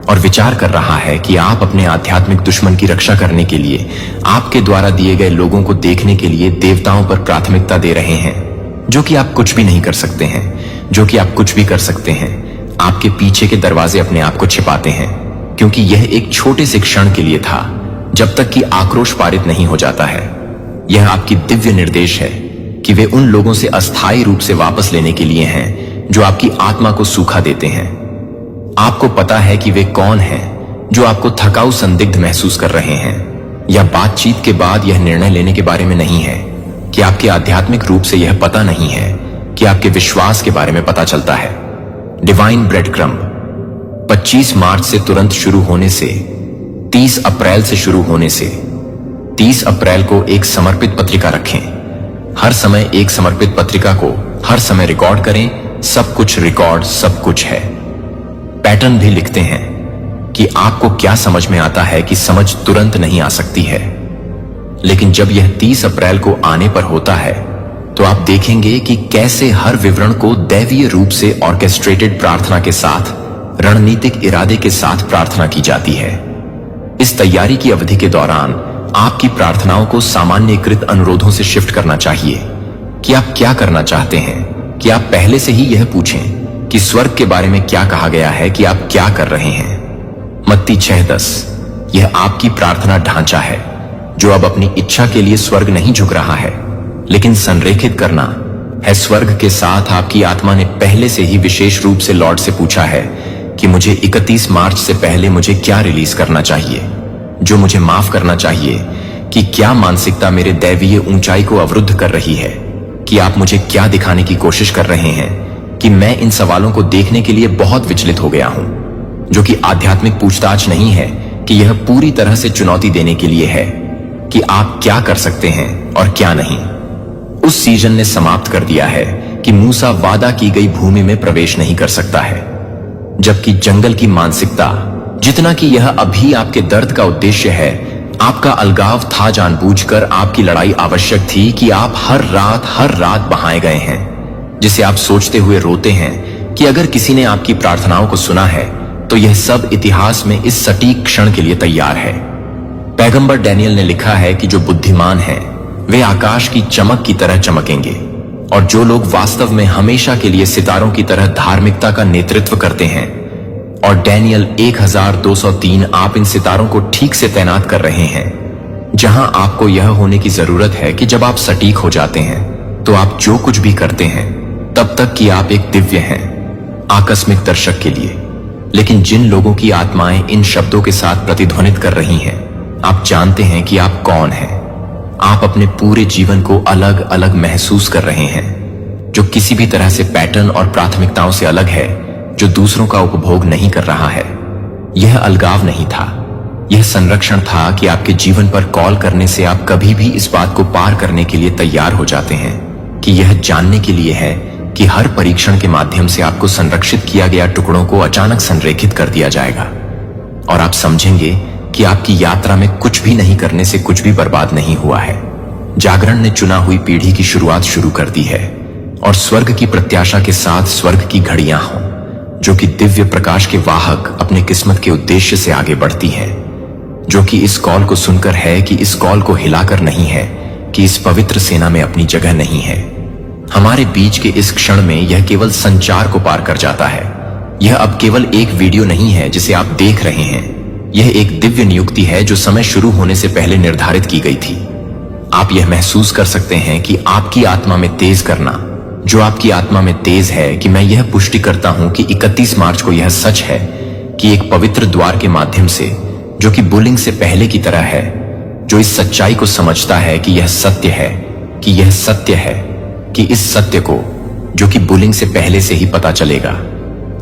और विचार कर रहा है कि आप अपने आध्यात्मिक दुश्मन की रक्षा करने के लिए आपके द्वारा दिए गए लोगों को देखने के लिए देवताओं पर प्राथमिकता दे रहे हैं, जो कि आप कुछ भी नहीं कर सकते हैं, जो कि आप कुछ भी कर सकते हैं। आपके पीछे के दरवाजे अपने आप को छिपाते हैं, क्योंकि यह एक छोटे से क्षण के लिए था, जब तक कि आक्रोश पारित नहीं हो जाता है। यह आपकी दिव्य निर्देश है कि वे उन लोगों से अस्थायी रूप से वापस लेने के लिए हैं जो आपकी आत्मा को सूखा देते हैं। आपको पता है कि वे कौन हैं जो आपको थकाऊ संदिग्ध महसूस कर रहे हैं, या बातचीत के बाद यह निर्णय लेने के बारे में नहीं है कि आपके आध्यात्मिक रूप से यह पता नहीं है कि आपके विश्वास के बारे में पता चलता है। डिवाइन ब्रेड क्रम्ब 25 मार्च से तुरंत शुरू होने से, 30 अप्रैल से शुरू होने से, 30 अप्रैल को एक समर्पित पत्रिका रखें। हर समय एक समर्पित पत्रिका को हर समय रिकॉर्ड करें। सब कुछ रिकॉर्ड, सब कुछ है। पैटर्न भी लिखते हैं कि आपको क्या समझ में आता है कि समझ तुरंत नहीं आ सकती है, लेकिन जब यह 30 अप्रैल को आने पर होता है तो आप देखेंगे कि कैसे हर विवरण को दैवीय रूप से ऑर्केस्ट्रेटेड प्रार्थना के साथ, रणनीतिक इरादे के साथ प्रार्थना की जाती है। इस तैयारी की अवधि के दौरान आपकी प्रार्थनाओं को सामान्यीकृत अनुरोधों से शिफ्ट करना चाहिए कि आप क्या करना चाहते हैं, कि आप पहले से ही यह पूछें कि स्वर्ग के बारे में क्या कहा गया है कि आप क्या कर रहे हैं। मत्ती 6:10 यह आपकी प्रार्थना ढांचा है, जो अब अपनी इच्छा के लिए स्वर्ग नहीं झुक रहा है, लेकिन संरेखित करना है स्वर्ग के साथ। आपकी आत्मा ने पहले से ही विशेष रूप से लॉर्ड से पूछा है कि मुझे 31 मार्च से पहले मुझे क्या रिलीज करना चाहिए, जो मुझे माफ करना चाहिए, कि क्या मानसिकता मेरे दैवीय ऊंचाई को अवरुद्ध कर रही है, कि आप मुझे क्या दिखाने की कोशिश कर रहे हैं, कि मैं इन सवालों को देखने के लिए बहुत विचलित हो गया हूं, जो कि आध्यात्मिक पूछताछ नहीं है, कि यह पूरी तरह से चुनौती देने के लिए है कि आप क्या कर सकते हैं और क्या नहीं। उस सीजन ने समाप्त कर दिया है कि मूसा वादा की गई भूमि में प्रवेश नहीं कर सकता है, जबकि जंगल की मानसिकता, जितना कि यह अभी आपके दर्द का उद्देश्य है, आपका अलगाव था जानबूझकर, आपकी लड़ाई आवश्यक थी कि आप हर रात बहाए गए हैं, जिसे आप सोचते हुए रोते हैं कि अगर किसी ने आपकी प्रार्थनाओं को सुना है तो यह सब इतिहास में इस सटीक क्षण के लिए तैयार है। पैगंबर डैनियल ने लिखा है कि जो बुद्धिमान हैं वे आकाश की चमक की तरह चमकेंगे, और जो लोग वास्तव में हमेशा के लिए सितारों की तरह धार्मिकता का नेतृत्व करते हैं। और डैनियल 1203, आप इन सितारों को ठीक से तैनात कर रहे हैं, जहां आपको यह होने की जरूरत है कि जब आप सटीक हो जाते हैं तो आप जो कुछ भी करते हैं तब तक कि आप एक दिव्य हैं, आकस्मिक दर्शक के लिए। लेकिन जिन लोगों की आत्माएं इन शब्दों के साथ प्रतिध्वनित कर रही हैं, आप जानते हैं कि आप कौन हैं। आप अपने पूरे जीवन को अलग अलग महसूस कर रहे हैं, जो किसी भी तरह से पैटर्न और प्राथमिकताओं से अलग है, जो दूसरों का उपभोग नहीं कर रहा है। यह अलगाव नहीं था, यह संरक्षण था कि आपके जीवन पर कॉल करने से आप कभी भी इस बात को पार करने के लिए तैयार हो जाते हैं कि यह जानने के लिए है कि हर परीक्षण के माध्यम से आपको संरक्षित किया गया टुकड़ों को अचानक संरेखित कर दिया जाएगा, और आप समझेंगे कि आपकी यात्रा में कुछ भी नहीं करने से कुछ भी बर्बाद नहीं हुआ है। जागरण ने चुना हुई पीढ़ी की शुरुआत शुरू कर दी है, और स्वर्ग की प्रत्याशा के साथ स्वर्ग की घड़ियां हों, जो कि दिव्य प्रकाश के वाहक अपने किस्मत के उद्देश्य से आगे बढ़ती हैं, जो कि इस कॉल को सुनकर है, कि इस कॉल को हिलाकर नहीं है, कि इस पवित्र सेना में अपनी जगह नहीं है। हमारे बीच के इस क्षण में यह केवल संचार को पार कर जाता है। यह अब केवल एक वीडियो नहीं है जिसे आप देख रहे हैं, यह एक दिव्य नियुक्ति है जो समय शुरू होने से पहले निर्धारित की गई थी। आप यह महसूस कर सकते हैं कि आपकी आत्मा में तेज करना, जो आपकी आत्मा में तेज है, कि मैं यह पुष्टि करता हूं कि 31 मार्च को यह सच है कि एक पवित्र द्वार के माध्यम से, जो कि बुलिंग से पहले की तरह है, जो इस सच्चाई को समझता है कि यह सत्य है, कि यह सत्य है, कि इस सत्य को, जो कि बुलिंग से पहले से ही पता चलेगा।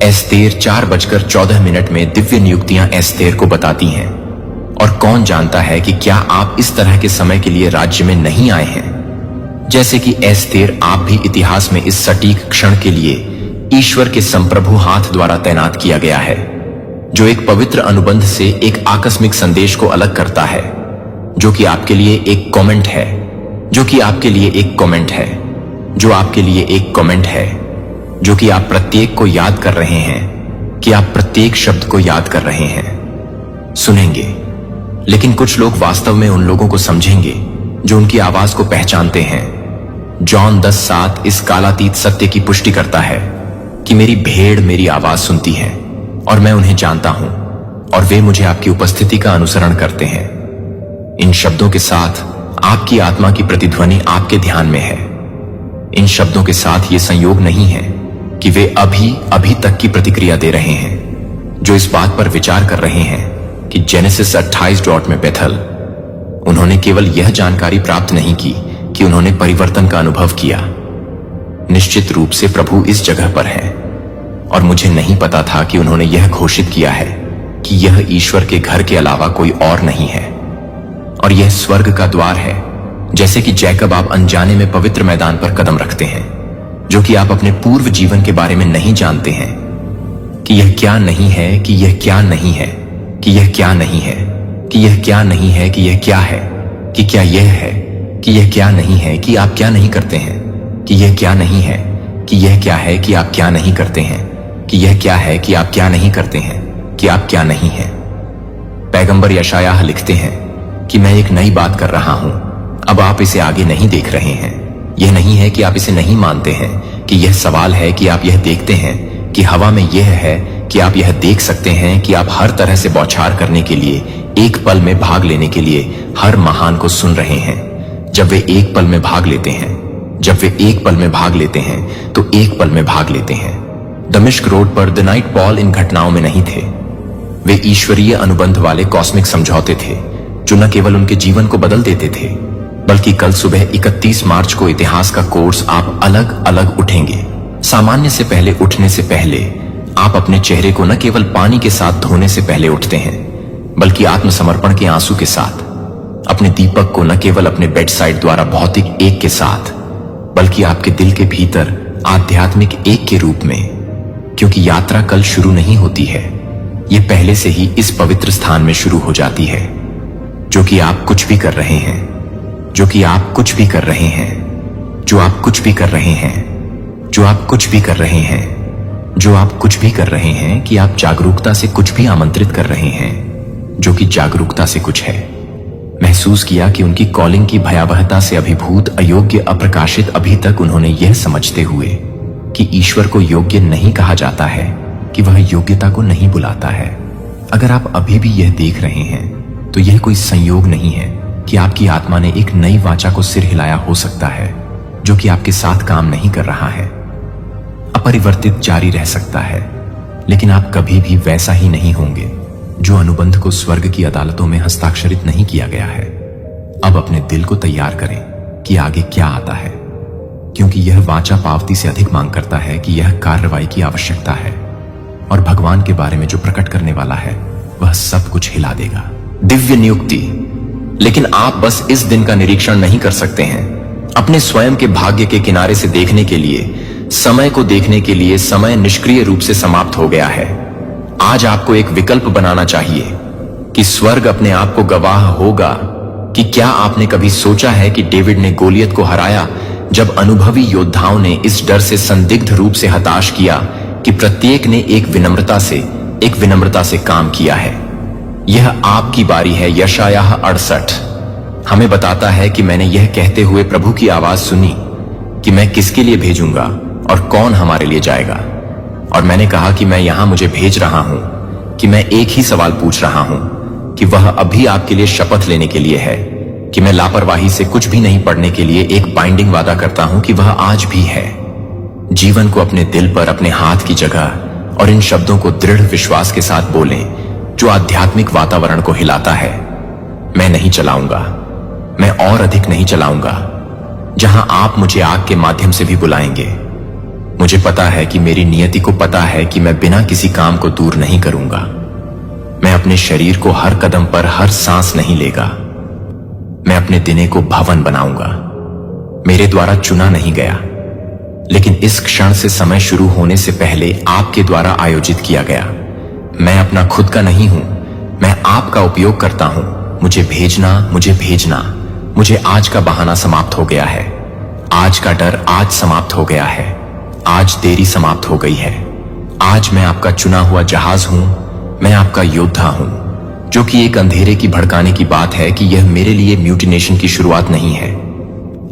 एस्तेर 4:14 में दिव्य नियुक्तियां एस्तेर को बताती हैं। और कौन जानता है कि क्या आप इस तरह के समय के लिए राज्य में नहीं आए हैं। जैसे कि एस्तेर, आप भी इतिहास में इस सटीक क्षण के लिए ईश्वर के संप्रभु हाथ द्वारा तैनात किया गया है, जो एक पवित्र अनुबंध से एक आकस्मिक संदेश को अलग करता है, जो कि आपके लिए एक कमेंट है, जो कि आपके लिए एक कमेंट है, जो आपके लिए एक कमेंट है, जो कि आप प्रत्येक को याद कर रहे हैं, कि आप प्रत्येक शब्द को याद कर रहे हैं, सुनेंगे। लेकिन कुछ लोग वास्तव में उन लोगों को समझेंगे जो उनकी आवाज को पहचानते हैं। जॉन 10:7 इस कालातीत सत्य की पुष्टि करता है कि मेरी भेड़ मेरी आवाज सुनती है और मैं उन्हें जानता हूं, और वे मुझे आपकी उपस्थिति का अनुसरण करते हैं। इन शब्दों के साथ आपकी आत्मा की प्रतिध्वनि आपके ध्यान में है। इन शब्दों के साथ ये संयोग नहीं है कि वे अभी तक की प्रतिक्रिया दे रहे हैं, जो इस बात पर विचार कर रहे हैं कि जेनेसिस 28 में बेथल, उन्होंने केवल यह जानकारी प्राप्त नहीं की कि उन्होंने परिवर्तन का अनुभव किया। निश्चित रूप से प्रभु इस जगह पर है, और मुझे नहीं पता था कि उन्होंने यह घोषित किया है कि यह ईश्वर के घर के अलावा कोई और नहीं है, और यह स्वर्ग का द्वार है। जैसे कि जैकब, आप अनजाने में पवित्र मैदान पर कदम रखते हैं, जो कि आप अपने पूर्व जीवन के बारे में नहीं जानते हैं, कि यह क्या नहीं है, कि यह क्या नहीं है, कि यह क्या नहीं है, कि यह क्या नहीं है, कि यह क्या है, कि क्या यह है, कि यह क्या नहीं है, कि आप क्या नहीं करते हैं, कि यह क्या नहीं है, कि यह क्या है, कि आप क्या नहीं करते हैं, कि यह क्या है, कि आप क्या नहीं करते हैं, कि आप क्या नहीं हैं। पैगंबर यशायाह लिखते हैं कि मैं एक नई बात कर रहा हूं, अब आप इसे आगे नहीं देख रहे हैं। यह नहीं है कि आप इसे नहीं मानते हैं, कि यह सवाल है कि आप यह देखते हैं कि हवा में यह है कि आप यह देख सकते हैं कि आप हर तरह से बौछार करने के लिए, एक पल में भाग लेने के लिए हर महान को सुन रहे हैं। जब वे एक पल में भाग लेते हैं, जब वे एक पल में भाग लेते हैं, तो एक पल में भाग लेते हैं। दमिश्क रोड पर द नाइट पॉल इन घटनाओं में नहीं थे। वे ईश्वरीय अनुबंध वाले कॉस्मिक समझौते थे, जो न केवल उनके जीवन को बदल देते थे, बल्कि कल सुबह 31 मार्च को इतिहास का कोर्स आप अलग अलग उठेंगे। सामान्य से पहले उठने से पहले आप अपने चेहरे को न केवल पानी के साथ धोने से पहले उठते हैं, बल्कि आत्मसमर्पण के आंसू के साथ। अपने दीपक को न केवल अपने बेड साइड द्वारा भौतिक एक के साथ, बल्कि आपके दिल के भीतर आध्यात्मिक एक के रूप में, क्योंकि यात्रा कल शुरू नहीं होती है, ये पहले से ही इस पवित्र स्थान में शुरू हो जाती है, जो कि आप कुछ भी कर रहे हैं, जो कि आप कुछ भी कर रहे हैं, जो आप कुछ भी कर रहे हैं, जो आप कुछ भी कर रहे हैं, जो आप कुछ भी कर रहे हैं, कि आप जागरूकता से कुछ भी आमंत्रित कर रहे हैं, जो कि जागरूकता से कुछ है। महसूस किया कि उनकी कॉलिंग की भयावहता से अभिभूत, अयोग्य, अप्रकाशित अभी तक उन्होंने यह समझते हुए कि ईश्वर को योग्य नहीं कहा जाता है कि वह योग्यता को नहीं बुलाता है। अगर आप अभी भी यह देख रहे हैं तो यह कोई संयोग नहीं है कि आपकी आत्मा ने एक नई वाचा को सिर हिलाया हो सकता है जो कि आपके साथ काम नहीं कर रहा है। अपरिवर्तित जारी रह सकता है, लेकिन आप कभी भी वैसा ही नहीं होंगे जो अनुबंध को स्वर्ग की अदालतों में हस्ताक्षरित नहीं किया गया है। अब अपने दिल को तैयार करें कि आगे क्या आता है, क्योंकि यह वाचा पावती से अधिक मांग करता है कि यह कार्रवाई की आवश्यकता है, और भगवान के बारे में जो प्रकट करने वाला है वह सब कुछ हिला देगा। दिव्य नियुक्ति। लेकिन आप बस इस दिन का निरीक्षण नहीं कर सकते हैं। अपने स्वयं के भाग्य के किनारे से देखने के लिए, समय को देखने के लिए समय निष्क्रिय रूप से समाप्त हो गया है। आज आपको एक विकल्प बनाना चाहिए कि स्वर्ग अपने आप को गवाह होगा कि क्या आपने कभी सोचा है कि डेविड ने गोलियत को हराया जब अनुभवी योद्धाओं ने इस डर से संदिग्ध रूप से हताश किया कि प्रत्येक ने एक विनम्रता से काम किया है। यह आपकी बारी है। यशायाह 68 हमें बताता है कि मैंने यह कहते हुए प्रभु की आवाज सुनी कि मैं किसके लिए भेजूंगा और कौन हमारे लिए जाएगा। और मैंने कहा कि मैं यहां मुझे भेज रहा हूं, कि मैं एक ही सवाल पूछ रहा हूं कि वह अभी आपके लिए शपथ लेने के लिए है कि मैं लापरवाही से कुछ भी नहीं पढ़ने के लिए एक बाइंडिंग वादा करता हूं कि वह आज भी है। जीवन को अपने दिल पर अपने हाथ की जगह और इन शब्दों को दृढ़ विश्वास के साथ बोलें जो आध्यात्मिक वातावरण को हिलाता है। मैं नहीं चलाऊंगा, मैं और अधिक नहीं चलाऊंगा। जहां आप मुझे आग के माध्यम से भी बुलाएंगे, मुझे पता है कि मेरी नियति को पता है कि मैं बिना किसी काम को दूर नहीं करूंगा। मैं अपने शरीर को हर कदम पर हर सांस नहीं लेगा। मैं अपने दिने को भवन बनाऊंगा। मेरे द्वारा चुना नहीं गया, लेकिन इस क्षण से समय शुरू होने से पहले आपके द्वारा आयोजित किया गया। मैं अपना खुद का नहीं हूं, मैं आपका उपयोग करता हूं। मुझे भेजना, मुझे भेजना। मुझे आज का बहाना समाप्त हो गया है। आज का डर आज समाप्त हो गया है। आज देरी समाप्त हो गई है। आज मैं आपका चुना हुआ जहाज हूं। मैं आपका योद्धा हूं। जो कि एक अंधेरे की भड़काने की बात है कि यह मेरे लिए म्यूटिनेशन की शुरुआत नहीं है।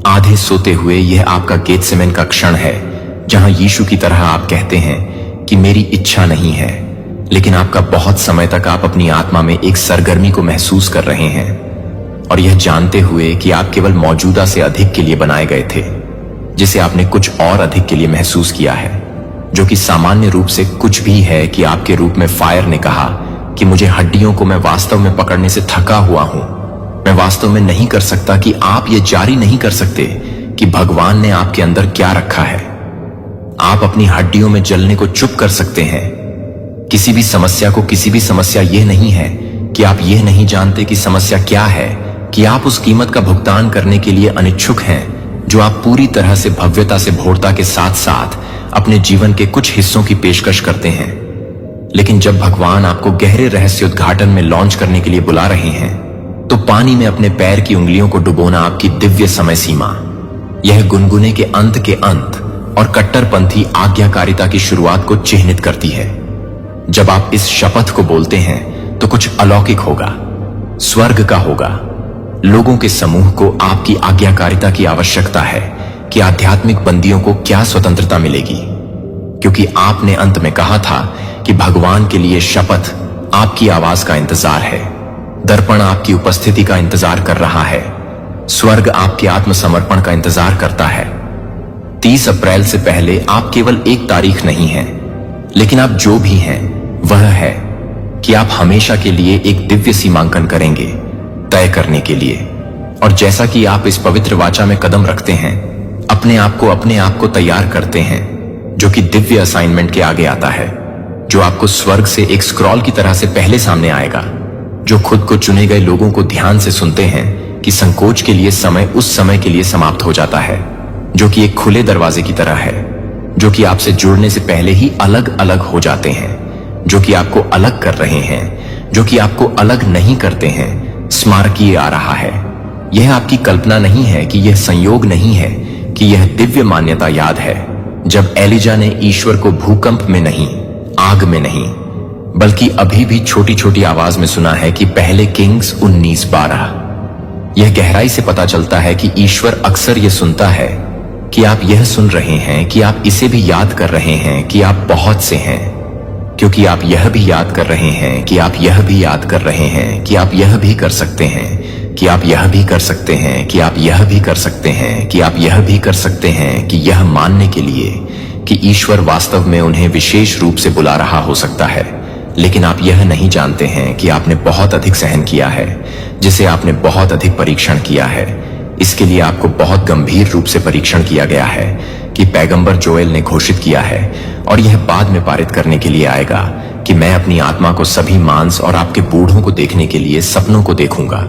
आधे सोते हुए यह आपका गेत्सेमन का क्षण है, जहां यीशु की तरह आप कहते हैं कि मेरी इच्छा नहीं है, लेकिन आपका बहुत समय तक आप अपनी आत्मा में एक सरगर्मी को महसूस कर रहे हैं, और यह जानते हुए कि आप केवल मौजूदा से अधिक के लिए बनाए गए थे, जिसे आपने कुछ और अधिक के लिए महसूस किया है, जो कि सामान्य रूप से कुछ भी है कि आपके रूप में फायर ने कहा कि मुझे हड्डियों को मैं वास्तव में पकड़ने से थका हुआ हूं। मैं वास्तव में नहीं कर सकता कि आप ये जारी नहीं कर सकते कि भगवान ने आपके अंदर क्या रखा है। आप अपनी हड्डियों में जलने को चुप कर सकते हैं। किसी भी समस्या यह नहीं है कि आप यह नहीं जानते कि समस्या क्या है, कि आप उस कीमत का भुगतान करने के लिए अनिच्छुक हैं जो आप पूरी तरह से भव्यता से भोरता के साथ साथ अपने जीवन के कुछ हिस्सों की पेशकश करते हैं। लेकिन जब भगवान आपको गहरे रहस्योद्घाटन में लॉन्च करने के लिए बुला रहे हैं, तो पानी में अपने पैर की उंगलियों को डुबोना आपकी दिव्य समय सीमा, यह गुनगुने के अंत और कट्टरपंथी आज्ञाकारिता की शुरुआत को चिह्नित करती है। जब आप इस शपथ को बोलते हैं तो कुछ अलौकिक होगा, स्वर्ग का होगा। लोगों के समूह को आपकी आज्ञाकारिता की आवश्यकता है कि आध्यात्मिक बंदियों को क्या स्वतंत्रता मिलेगी, क्योंकि आपने अंत में कहा था कि भगवान के लिए शपथ आपकी आवाज का इंतजार है, दर्पण आपकी उपस्थिति का इंतजार कर रहा है, स्वर्ग आपके आत्मसमर्पण का इंतजार करता है। 30 अप्रैल से पहले आप केवल एक तारीख नहीं हैं, लेकिन आप जो भी हैं वह है कि आप हमेशा के लिए एक दिव्य सीमांकन करेंगे, तय करने के लिए। और जैसा कि आप इस पवित्र वाचा में कदम रखते हैं, अपने आप को तैयार करते हैं, जो कि दिव्य असाइनमेंट के आगे आता है, जो आपको स्वर्ग से एक स्क्रॉल की तरह से पहले सामने आएगा, जो खुद को चुने गए लोगों को ध्यान से सुनते हैं कि संकोच के लिए समय उस समय के लिए समाप्त हो जाता है, जो कि एक खुले दरवाजे की तरह है, जो कि आपसे जुड़ने से पहले ही अलग अलग हो जाते हैं, जो कि आपको अलग कर रहे हैं, जो कि आपको अलग नहीं करते हैं, स्मारकीय आ रहा है। यह आपकी कल्पना नहीं है कि यह संयोग नहीं है कि यह दिव्य मान्यता याद है जब एलिजा ने ईश्वर को भूकंप में नहीं, आग में नहीं, बल्कि अभी भी छोटी छोटी आवाज में सुना है कि पहले किंग्स 19:12। यह गहराई से पता चलता है कि ईश्वर अक्सर यह सुनता है कि आप यह सुन रहे हैं, कि आप इसे भी याद कर रहे हैं कि आप बहुत से हैं, क्योंकि आप यह भी याद कर रहे हैं कि आप यह भी याद कर रहे हैं कि आप यह भी कर सकते हैं, कि आप यह भी कर सकते हैं, कि आप यह भी कर सकते हैं, कि आप यह भी कर सकते हैं, कि यह मानने के लिए कि ईश्वर वास्तव में उन्हें विशेष रूप से बुला रहा हो सकता है। लेकिन आप यह नहीं जानते हैं कि आपने बहुत अधिक सहन किया है, जिसे आपने बहुत अधिक परीक्षण किया है। इसके लिए आपको बहुत गंभीर रूप से परीक्षण किया गया है कि पैगंबर जोएल ने घोषित किया है, और यह बाद में पारित करने के लिए आएगा कि मैं अपनी आत्मा को सभी मांस और आपके बूढ़ों को देखने के लिए सपनों को देखूंगा,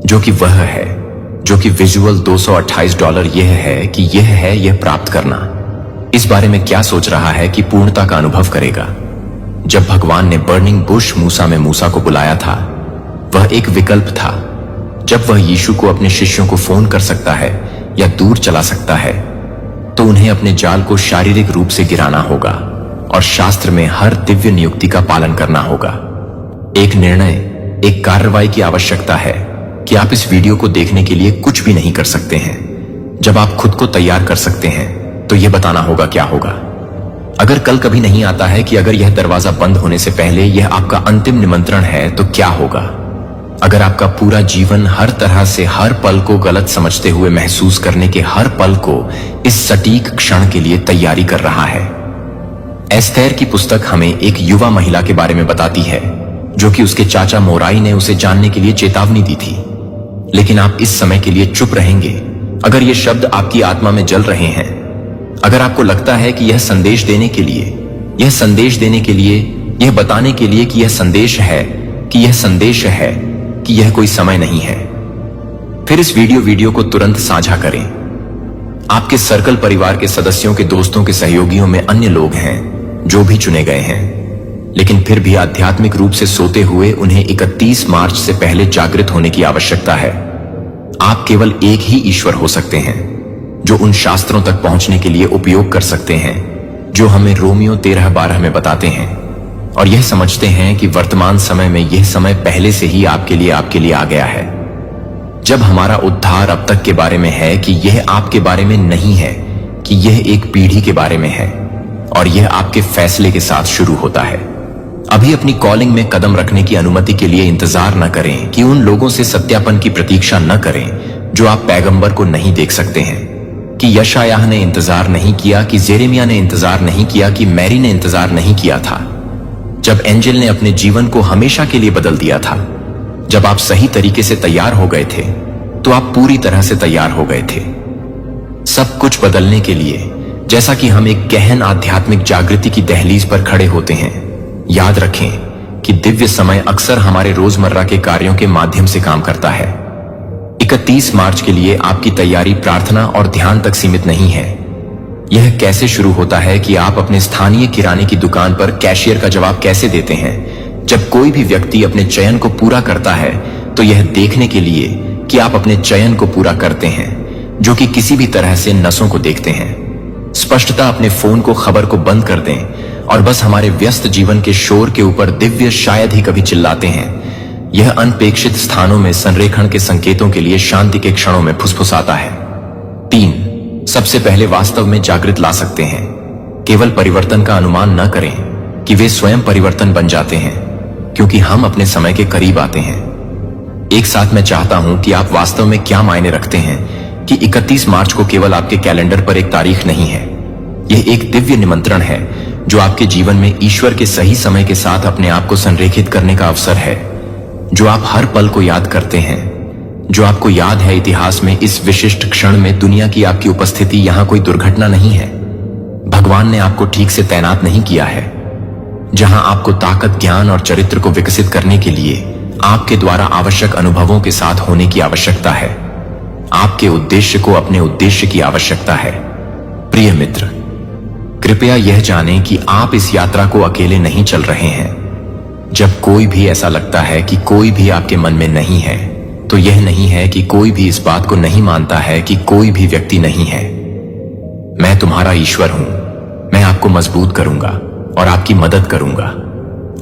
जो कि वह है, जो कि विजुअल $228 यह है कि यह है यह प्राप्त करना। इस बारे में क्या सोच रहा है कि पूर्णता का अनुभव करेगा। जब भगवान ने बर्निंग बुश मूसा में मूसा को बुलाया था, वह एक विकल्प था। जब वह यीशु को अपने शिष्यों को फोन कर सकता है या दूर चला सकता है, तो उन्हें अपने जाल को शारीरिक रूप से गिराना होगा और शास्त्र में हर दिव्य नियुक्ति का पालन करना होगा। एक निर्णय, एक कार्रवाई की आवश्यकता है कि आप इस वीडियो को देखने के लिए कुछ भी नहीं कर सकते हैं। जब आप खुद को तैयार कर सकते हैं तो यह बताना होगा क्या होगा। अगर कल कभी नहीं आता है कि अगर यह दरवाजा बंद होने से पहले यह आपका अंतिम निमंत्रण है, तो क्या होगा? अगर आपका पूरा जीवन हर तरह से हर पल को गलत समझते हुए महसूस करने के हर पल को इस सटीक क्षण के लिए तैयारी कर रहा है। एस्थेर की पुस्तक हमें एक युवा महिला के बारे में बताती है, जो कि उसके चाचा मोराई ने उसे जानने के लिए चेतावनी दी थी। लेकिन आप इस समय के लिए चुप रहेंगे अगर ये शब्द आपकी आत्मा में जल रहे हैं। अगर आपको लगता है कि यह संदेश देने के लिए, यह संदेश देने के लिए, यह बताने के लिए कि यह संदेश है, कि यह संदेश है कि यह कोई समय नहीं है, फिर इस वीडियो को तुरंत साझा करें। आपके सर्कल परिवार के सदस्यों के दोस्तों के सहयोगियों में अन्य लोग हैं जो भी चुने गए हैं, लेकिन फिर भी आध्यात्मिक रूप से सोते हुए उन्हें 31 मार्च से पहले जागृत होने की आवश्यकता है। आप केवल एक ही ईश्वर हो सकते हैं जो उन शास्त्रों तक पहुंचने के लिए उपयोग कर सकते हैं जो हमें रोमियो 13:12 में बताते हैं, और यह समझते हैं कि वर्तमान समय में यह समय पहले से ही आपके लिए आ गया है। जब हमारा उद्धार अब तक के बारे में है कि यह आपके बारे में नहीं है, कि यह एक पीढ़ी के बारे में है, और यह आपके फैसले के साथ शुरू होता है। अभी अपनी कॉलिंग में कदम रखने की अनुमति के लिए इंतजार न करें, कि उन लोगों से सत्यापन की प्रतीक्षा न करें जो आप पैगंबर को नहीं देख सकते हैं, कि यशायाह ने इंतजार नहीं किया, कि जेरेमिया ने इंतजार नहीं किया, कि मैरी ने इंतजार नहीं किया था। जब एंजल ने अपने जीवन को हमेशा के लिए बदल दिया था, जब आप सही तरीके से तैयार हो गए थे, तो आप पूरी तरह से तैयार हो गए थे सब कुछ बदलने के लिए। जैसा कि हम एक गहन आध्यात्मिक जागृति की दहलीज पर खड़े होते हैं, याद रखें कि दिव्य समय अक्सर हमारे रोजमर्रा के कार्यों के माध्यम से काम करता है। 31 मार्च के लिए आपकी तैयारी प्रार्थना और ध्यान तक सीमित नहीं है। यह कैसे शुरू होता है कि आप अपने स्थानीय किराने की दुकान पर कैशियर का जवाब कैसे देते हैं। जब कोई भी व्यक्ति अपने चयन को पूरा करता है, तो यह देखने के लिए कि आप अपने चयन को पूरा करते हैं, जो कि किसी भी तरह से नसों को देखते हैं। स्पष्टता अपने फोन को, खबर को बंद कर दें और बस हमारे व्यस्त जीवन के शोर के ऊपर दिव्य शायद ही कभी चिल्लाते हैं। यह अनपेक्षित स्थानों में संरेखण के संकेतों के लिए शांति के क्षणों में फुसफुसाता है। 3, सबसे पहले वास्तव में जागृत ला सकते हैं। केवल परिवर्तन का अनुमान न करें कि वे स्वयं परिवर्तन बन जाते हैं, क्योंकि हम अपने समय के करीब आते हैं। एक साथ मैं चाहता हूं कि आप वास्तव में क्या मायने रखते हैं कि 31 मार्च को केवल आपके कैलेंडर पर एक तारीख नहीं है। यह एक दिव्य निमंत्रण है जो आपके जीवन में ईश्वर के सही समय के साथ अपने आप को संरेखित करने का अवसर है, जो आप हर पल को याद करते हैं, जो आपको याद है इतिहास में इस विशिष्ट क्षण में दुनिया की आपकी उपस्थिति यहां कोई दुर्घटना नहीं है। भगवान ने आपको ठीक से तैनात नहीं किया है, जहां आपको ताकत, ज्ञान और चरित्र को विकसित करने के लिए आपके द्वारा आवश्यक अनुभवों के साथ होने की आवश्यकता है। आपके उद्देश्य को अपने उद्देश्य की आवश्यकता है। प्रिय मित्र, कृपया यह जानें कि आप इस यात्रा को अकेले नहीं चल रहे हैं। जब कोई भी ऐसा लगता है कि कोई भी आपके मन में नहीं है, तो यह नहीं है कि कोई भी इस बात को नहीं मानता है कि कोई भी व्यक्ति नहीं है। मैं तुम्हारा ईश्वर हूं। मैं आपको मजबूत करूंगा और आपकी मदद करूंगा,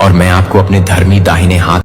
और मैं आपको अपने धर्मी दाहिने हाथ